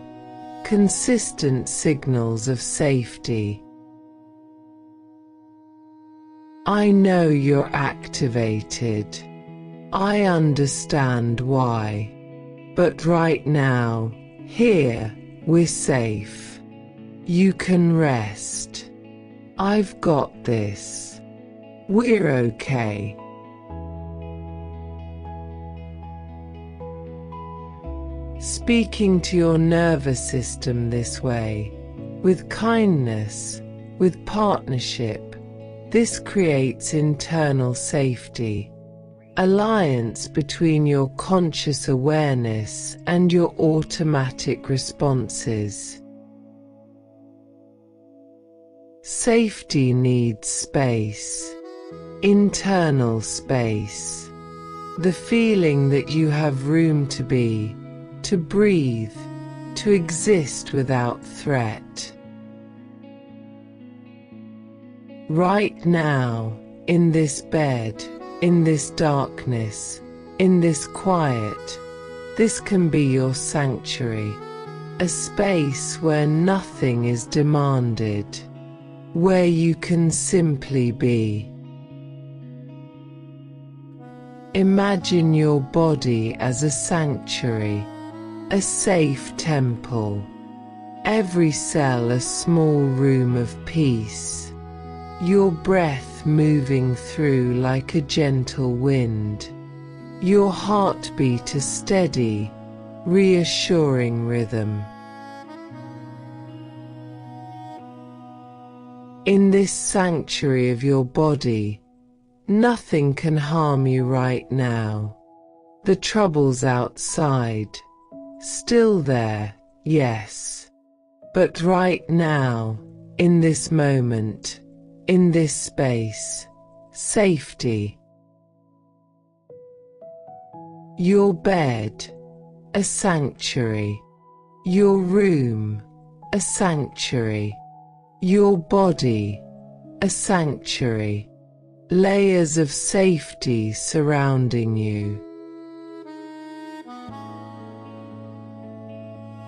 consistent signals of safety? I know you're activated. I understand why. But right now, here, we're safe. You can rest. I've got this. We're okay. Speaking to your nervous system this way, with kindness, with partnership, this creates internal safety. Alliance between your conscious awareness and your automatic responses. Safety needs space, internal space, the feeling that you have room to be, to breathe, to exist without threat. Right now, in this bed, in this darkness, in this quiet, this can be your sanctuary, a space where nothing is demanded, where you can simply be. Imagine your body as a sanctuary, a safe temple, every cell a small room of peace, your breath moving through like a gentle wind, your heartbeat a steady, reassuring rhythm. In this sanctuary of your body, nothing can harm you right now. The troubles outside, still there, yes. But right now, in this moment, in this space, safety. Your bed, a sanctuary. Your room, a sanctuary. Your body, a sanctuary. Layers of safety surrounding you.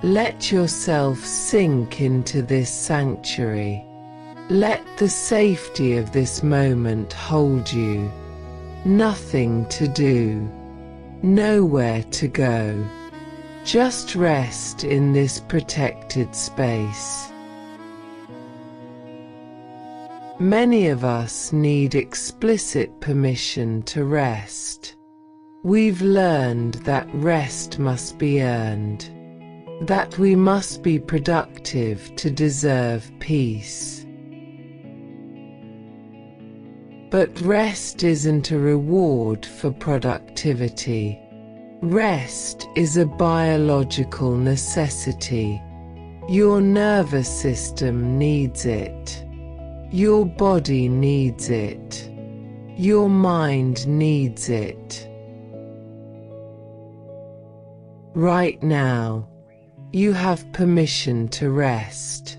Let yourself sink into this sanctuary. Let the safety of this moment hold you. Nothing to do, nowhere to go. Just rest in this protected space. Many of us need explicit permission to rest. We've learned that rest must be earned, that we must be productive to deserve peace. But rest isn't a reward for productivity. Rest is a biological necessity. Your nervous system needs it. Your body needs it. Your mind needs it. Right now, you have permission to rest.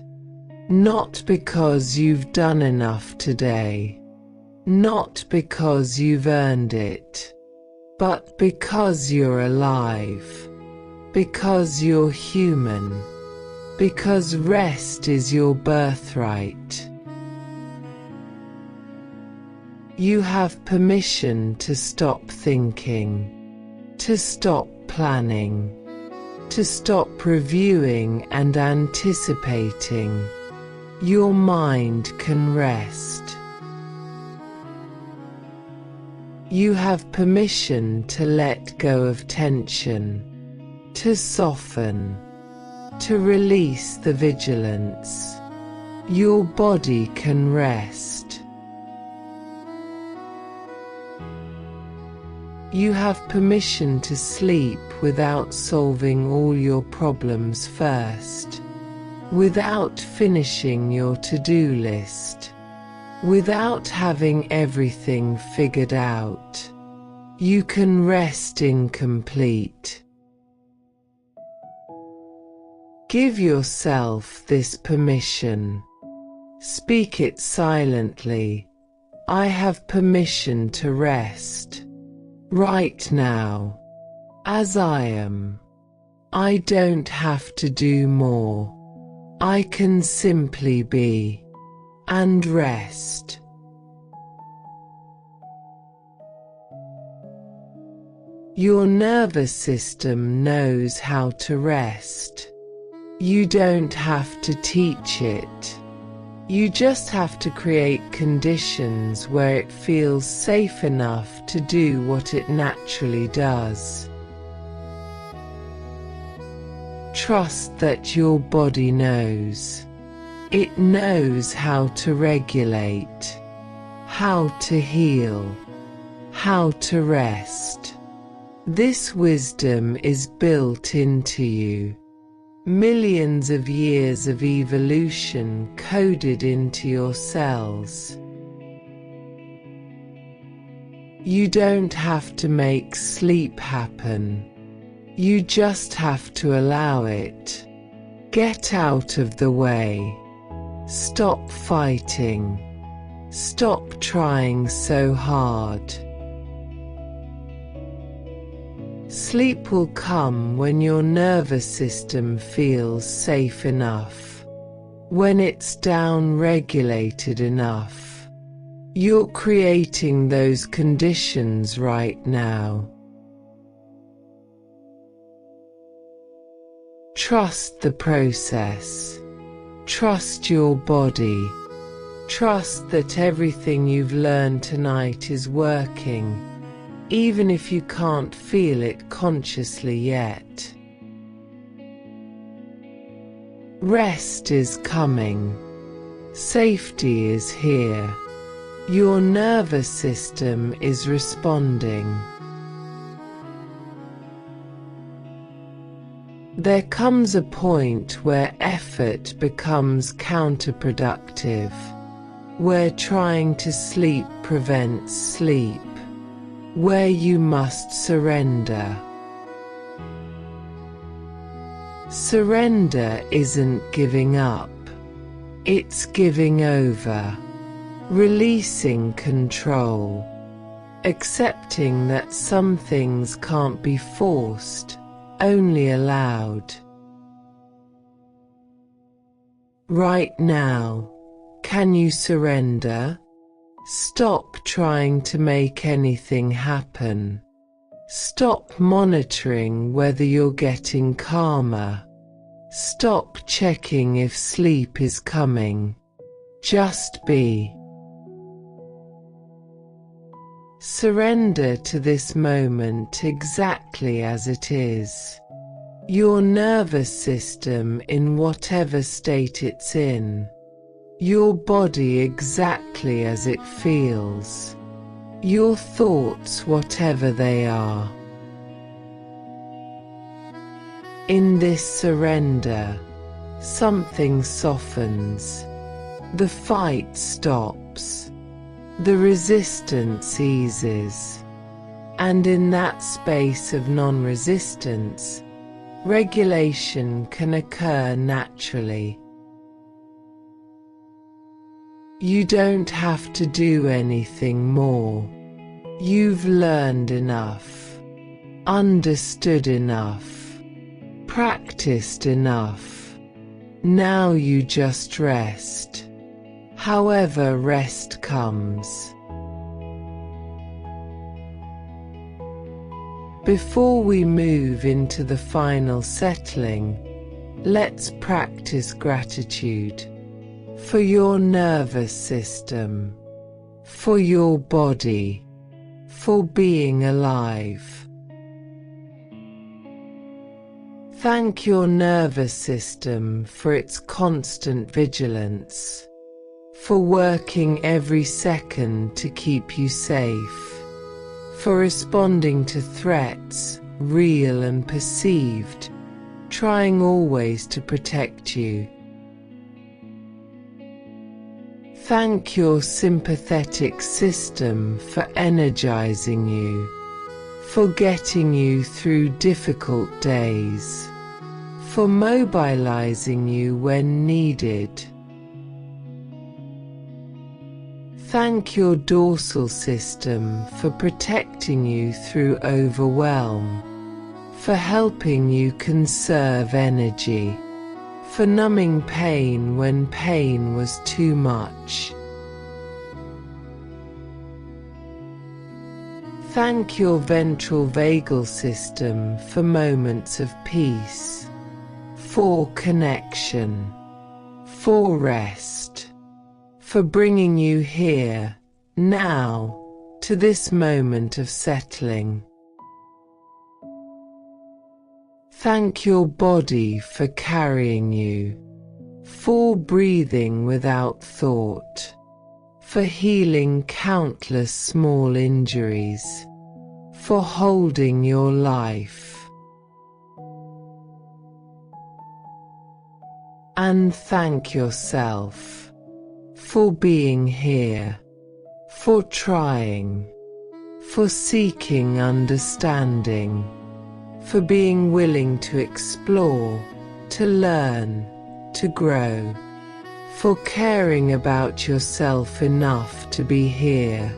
Not because you've done enough today. Not because you've earned it, but because you're alive, because you're human, because rest is your birthright. You have permission to stop thinking, to stop planning, to stop reviewing and anticipating. Your mind can rest. You have permission to let go of tension, to soften, to release the vigilance. Your body can rest. You have permission to sleep without solving all your problems first, without finishing your to-do list. Without having everything figured out, you can rest incomplete. Give yourself this permission. Speak it silently. I have permission to rest. Right now, as I am. I don't have to do more. I can simply be. And rest. Your nervous system knows how to rest. You don't have to teach it. You just have to create conditions where it feels safe enough to do what it naturally does. Trust that your body knows. It knows how to regulate, how to heal, how to rest. This wisdom is built into you. Millions of years of evolution coded into your cells. You don't have to make sleep happen. You just have to allow it. Get out of the way. Stop fighting. Stop trying so hard. Sleep will come when your nervous system feels safe enough, when it's down-regulated enough. You're creating those conditions right now. Trust the process. Trust your body. Trust that everything you've learned tonight is working, even if you can't feel it consciously yet. Rest is coming. Safety is here. Your nervous system is responding. There comes a point where effort becomes counterproductive, where trying to sleep prevents sleep, where you must surrender. Surrender isn't giving up, it's giving over, releasing control, accepting that some things can't be forced, only allowed. Right now, can you surrender? Stop trying to make anything happen. Stop monitoring whether you're getting calmer. Stop checking if sleep is coming. Just be. Surrender to this moment exactly as it is. Your nervous system in whatever state it's in. Your body exactly as it feels. Your thoughts whatever they are. In this surrender, something softens. The fight stops. The resistance eases. And in that space of non-resistance, regulation can occur naturally. You don't have to do anything more. You've learned enough, understood enough, practiced enough. Now you just rest, however rest comes. Before we move into the final settling, let's practice gratitude. For your nervous system, for your body, for being alive. Thank your nervous system for its constant vigilance, for working every second to keep you safe, for responding to threats, real and perceived, trying always to protect you. Thank your sympathetic system for energizing you, for getting you through difficult days, for mobilizing you when needed. Thank your dorsal system for protecting you through overwhelm, for helping you conserve energy, for numbing pain when pain was too much. Thank your ventral vagal system for moments of peace, for connection, for rest, for bringing you here, now, to this moment of settling. Thank your body for carrying you, for breathing without thought, for healing countless small injuries, for holding your life. And thank yourself for being here, for trying, for seeking understanding, for being willing to explore, to learn, to grow, for caring about yourself enough to be here.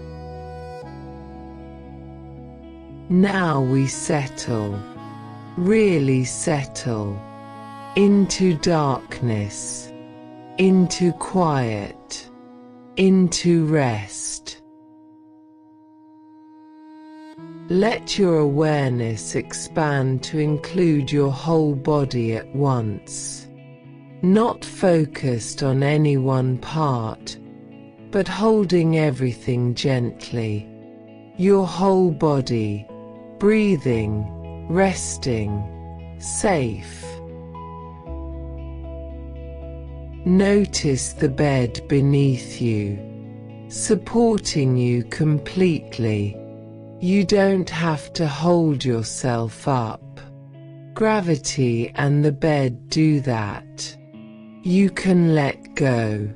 Now we settle, really settle, into darkness, into quiet, into rest. Let your awareness expand to include your whole body at once, not focused on any one part, but holding everything gently. Your whole body, breathing, resting, safe. Notice the bed beneath you, supporting you completely. You don't have to hold yourself up. Gravity and the bed do that. You can let go.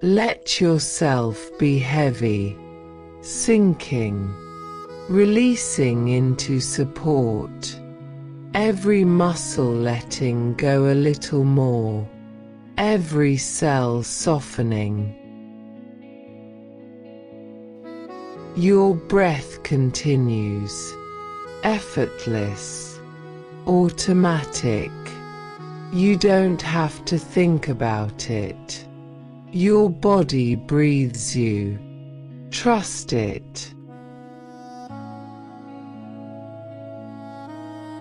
Let yourself be heavy, sinking, releasing into support. Every muscle letting go a little more, every cell softening. Your breath continues, effortless, automatic. You don't have to think about it. Your body breathes you. Trust it.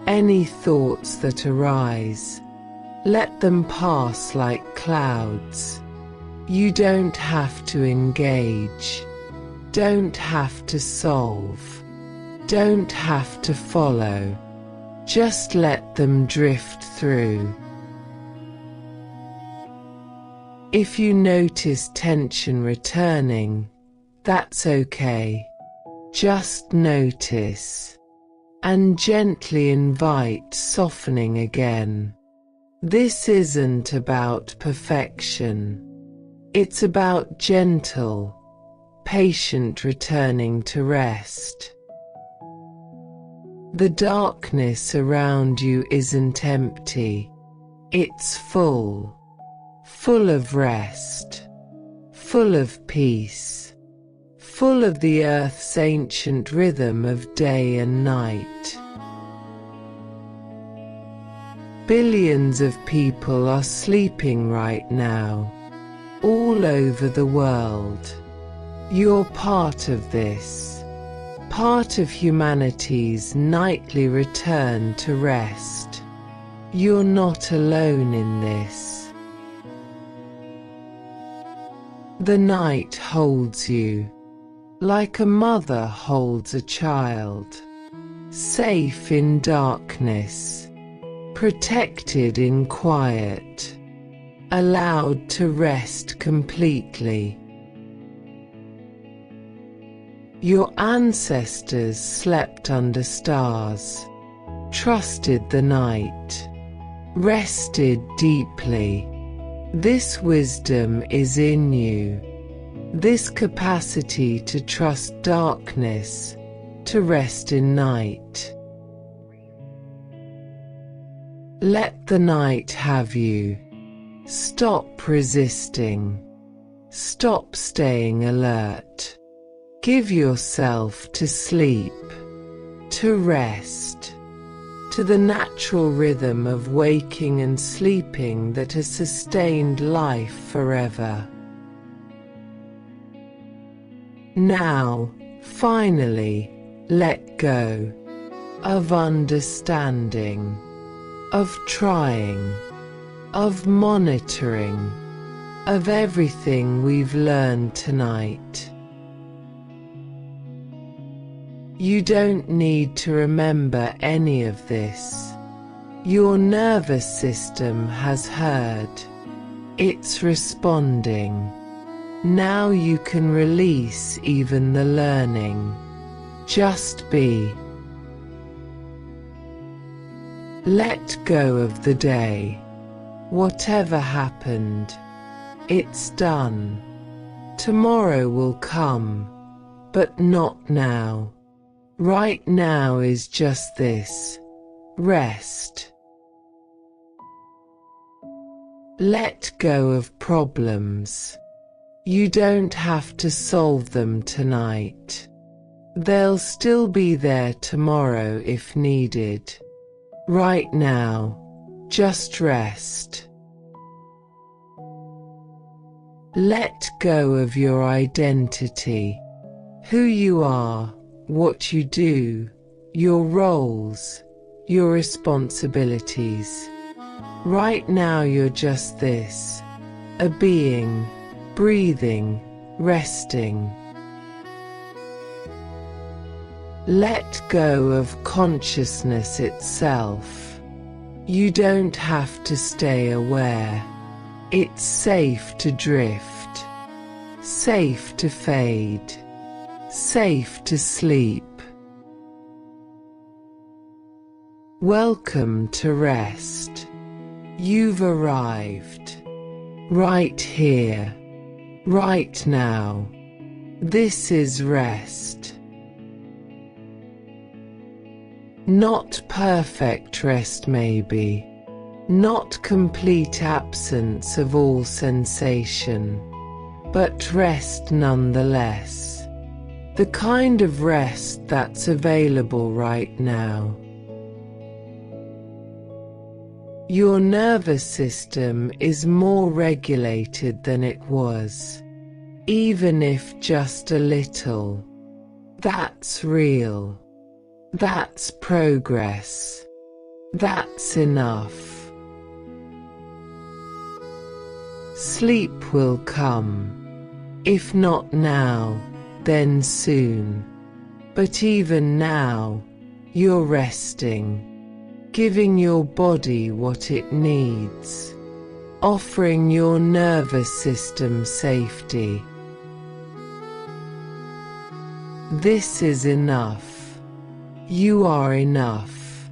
Any thoughts that arise, let them pass like clouds. You don't have to engage, don't have to solve, don't have to follow. Just let them drift through. If you notice tension returning, that's okay. Just notice. And gently invite softening again. This isn't about perfection. It's about gentle, patient returning to rest. The darkness around you isn't empty. It's full. Full of rest. Full of peace. Full of the earth's ancient rhythm of day and night. Billions of people are sleeping right now, all over the world. You're part of this, part of humanity's nightly return to rest. You're not alone in this. The night holds you, like a mother holds a child, safe in darkness, protected in quiet, allowed to rest completely. Your ancestors slept under stars, trusted the night, rested deeply. This wisdom is in you. This capacity to trust darkness, to rest in night. Let the night have you. Stop resisting. Stop staying alert. Give yourself to sleep, to rest, to the natural rhythm of waking and sleeping that has sustained life forever. Now, finally, let go of understanding, of trying, of monitoring, of everything we've learned tonight. You don't need to remember any of this. Your nervous system has heard. It's responding. Now you can release even the learning. Just be. Let go of the day. Whatever happened, it's done. Tomorrow will come, but not now. Right now is just this. Rest. Let go of problems. You don't have to solve them tonight. They'll still be there tomorrow if needed. Right now, just rest. Let go of your identity. Who you are, what you do, your roles, your responsibilities. Right now you're just this, a being, breathing, resting. Let go of consciousness itself. You don't have to stay aware. It's safe to drift, safe to fade, safe to sleep. Welcome to rest. You've arrived. Right here, right now. This is rest. Not perfect rest maybe, not complete absence of all sensation, but rest nonetheless. The kind of rest that's available right now. Your nervous system is more regulated than it was, even if just a little. That's real. That's progress. That's enough. Sleep will come. If not now, then soon. But even now, you're resting, giving your body what it needs, offering your nervous system safety. This is enough. You are enough.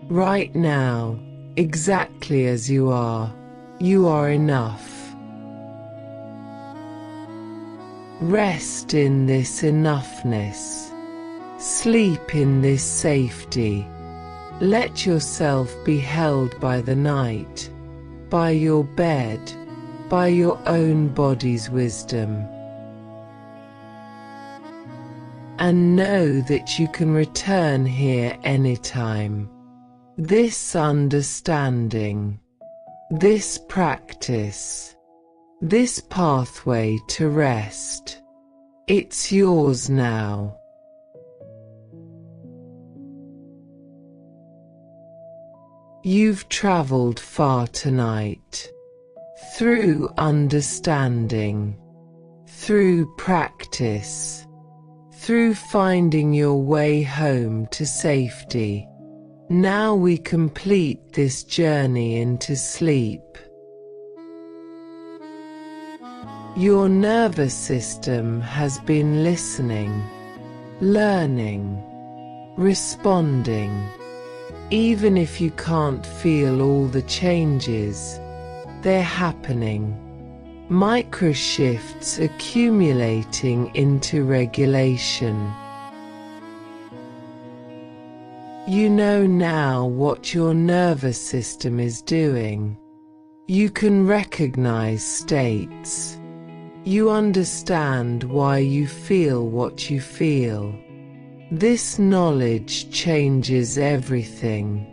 Right now, exactly as you are enough. Rest in this enoughness. Sleep in this safety. Let yourself be held by the night, by your bed, by your own body's wisdom. And know that you can return here anytime. This understanding, this practice, this pathway to rest, it's yours now. You've traveled far tonight, through understanding, through practice, through finding your way home to safety. Now we complete this journey into sleep. Your nervous system has been listening, learning, responding. Even if you can't feel all the changes, they're happening. Micro shifts accumulating into regulation. You know now what your nervous system is doing. You can recognize states. You understand why you feel what you feel. This knowledge changes everything.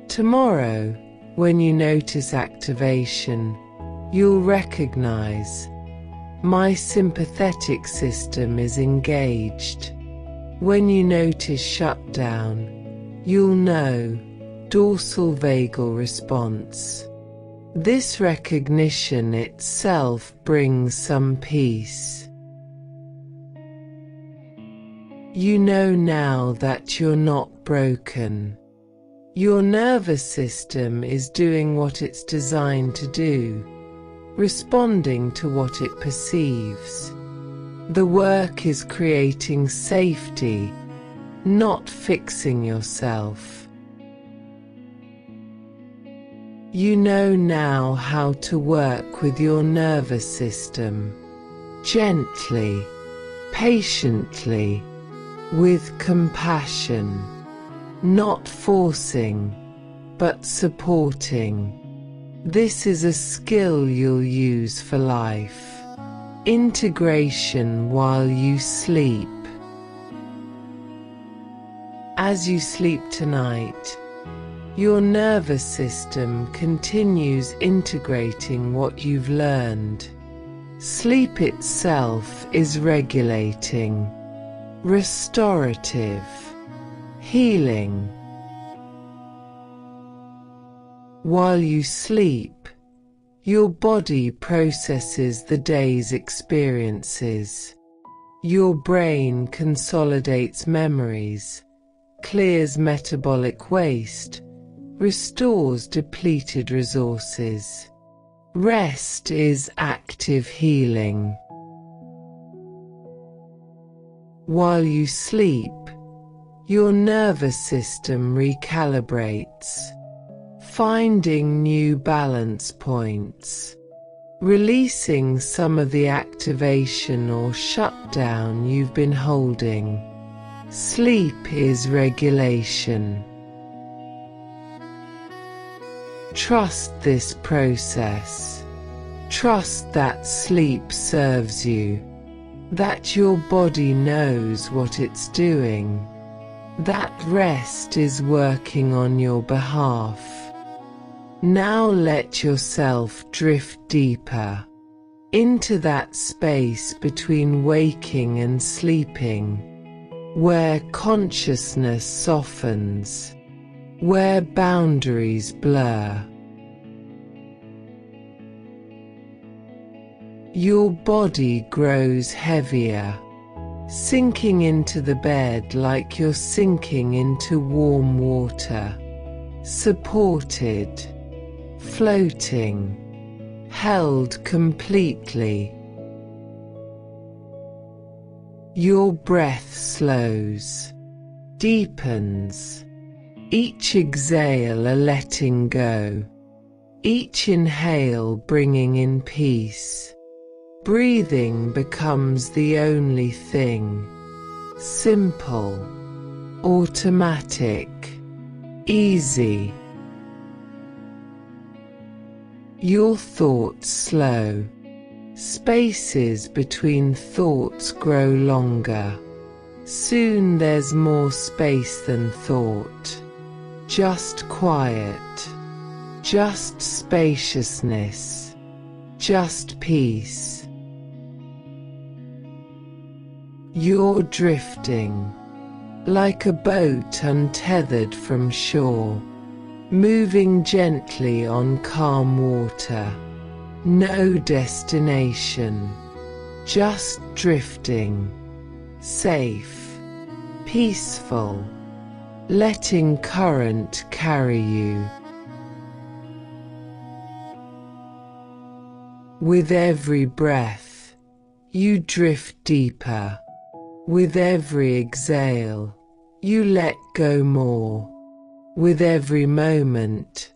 Tomorrow, when you notice activation, you'll recognize My sympathetic system is engaged. When you notice shutdown, you'll know dorsal vagal response. This recognition itself brings some peace. You know now that you're not broken. Your nervous system is doing what it's designed to do, responding to what it perceives. The work is creating safety, not fixing yourself. You know now how to work with your nervous system, gently, patiently, with compassion, not forcing, but supporting. This is a skill you'll use for life. Integration while you sleep. As you sleep tonight, your nervous system continues integrating what you've learned. Sleep itself is regulating, restorative, healing. While you sleep, your body processes the day's experiences. Your brain consolidates memories, clears metabolic waste, restores depleted resources. Rest is active healing. While you sleep, your nervous system recalibrates, finding new balance points, releasing some of the activation or shutdown you've been holding. Sleep is regulation. Trust this process. Trust that sleep serves you, that your body knows what it's doing, that rest is working on your behalf. Now let yourself drift deeper into that space between waking and sleeping, where consciousness softens, where boundaries blur. Your body grows heavier, sinking into the bed like you're sinking into warm water, supported, floating, held completely. Your breath slows, deepens, each exhale a letting go, each inhale bringing in peace. Breathing becomes the only thing, simple, automatic, easy. Your thoughts slow. Spaces between thoughts grow longer. Soon there's more space than thought. Just quiet. Just spaciousness. Just peace. You're drifting, like a boat untethered from shore, moving gently on calm water. No destination, just drifting, safe, peaceful, letting current carry you. With every breath, you drift deeper. With every exhale, you let go more. With every moment,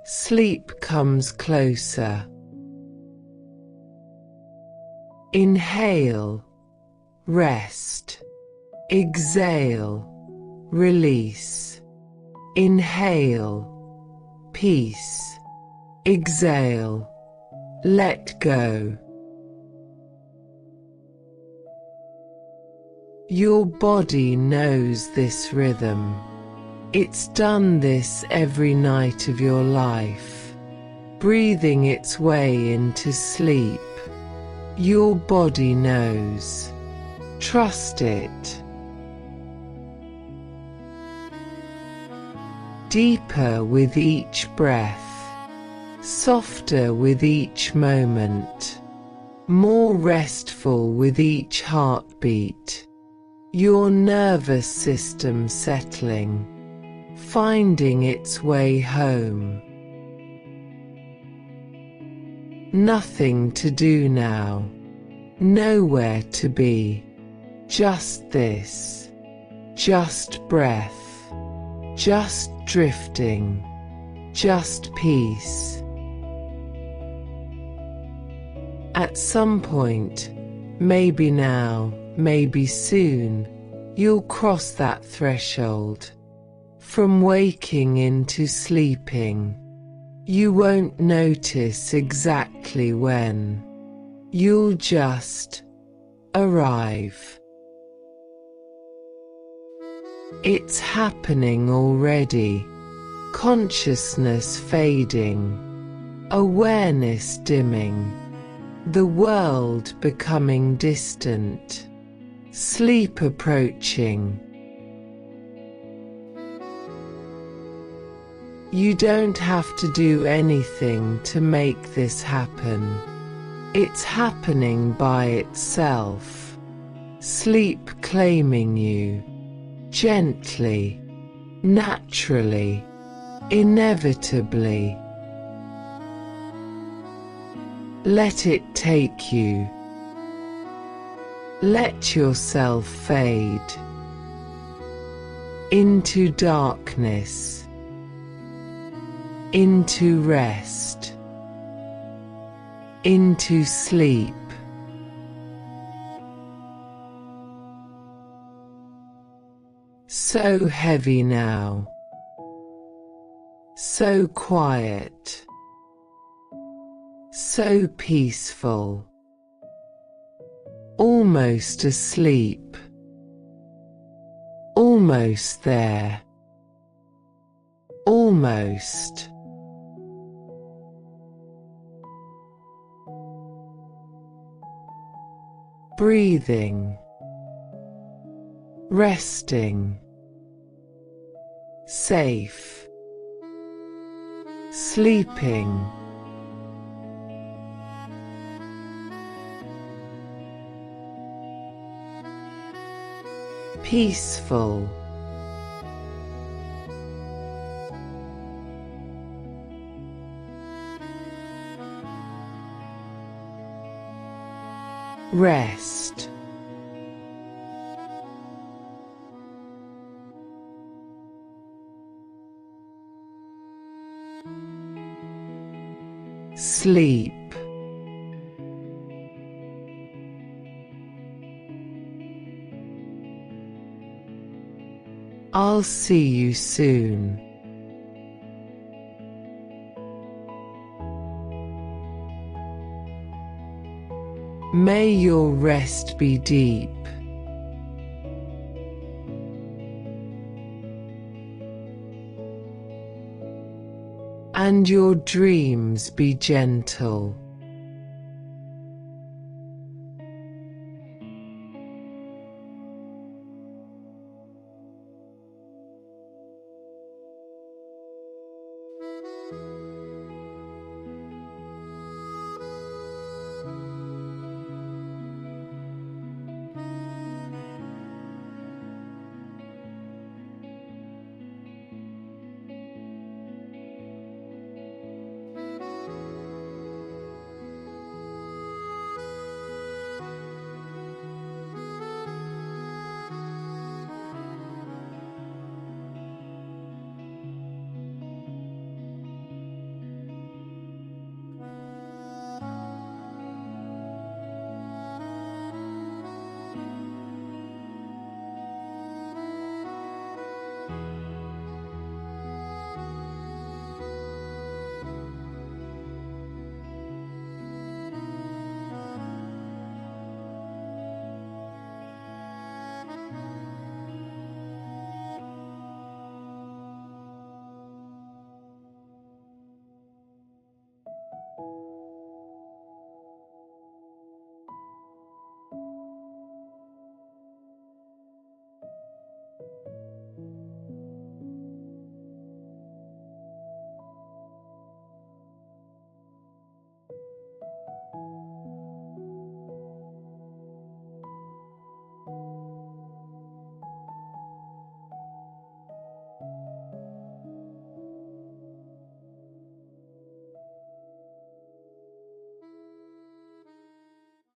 sleep comes closer. Inhale, rest. Exhale, release. Inhale, peace. Exhale, let go. Your body knows this rhythm. It's done this every night of your life, breathing its way into sleep. Your body knows. Trust it. Deeper with each breath, softer with each moment, more restful with each heartbeat. Your nervous system settling, finding its way home. Nothing to do now, nowhere to be, just this, just breath, just drifting, just peace. At some point, maybe now, maybe soon, you'll cross that threshold. From waking into sleeping. You won't notice exactly when. You'll just arrive. It's happening already. Consciousness fading. Awareness dimming. The world becoming distant. Sleep approaching. You don't have to do anything to make this happen. It's happening by itself. Sleep claiming you. Gently. Naturally. Inevitably. Let it take you. Let yourself fade into darkness, into rest, into sleep. So heavy now, so quiet, so peaceful. Almost asleep, almost there, almost. Breathing, resting, safe, sleeping. Peaceful. Rest. Sleep. I'll see you soon. May your rest be deep. And your dreams be gentle.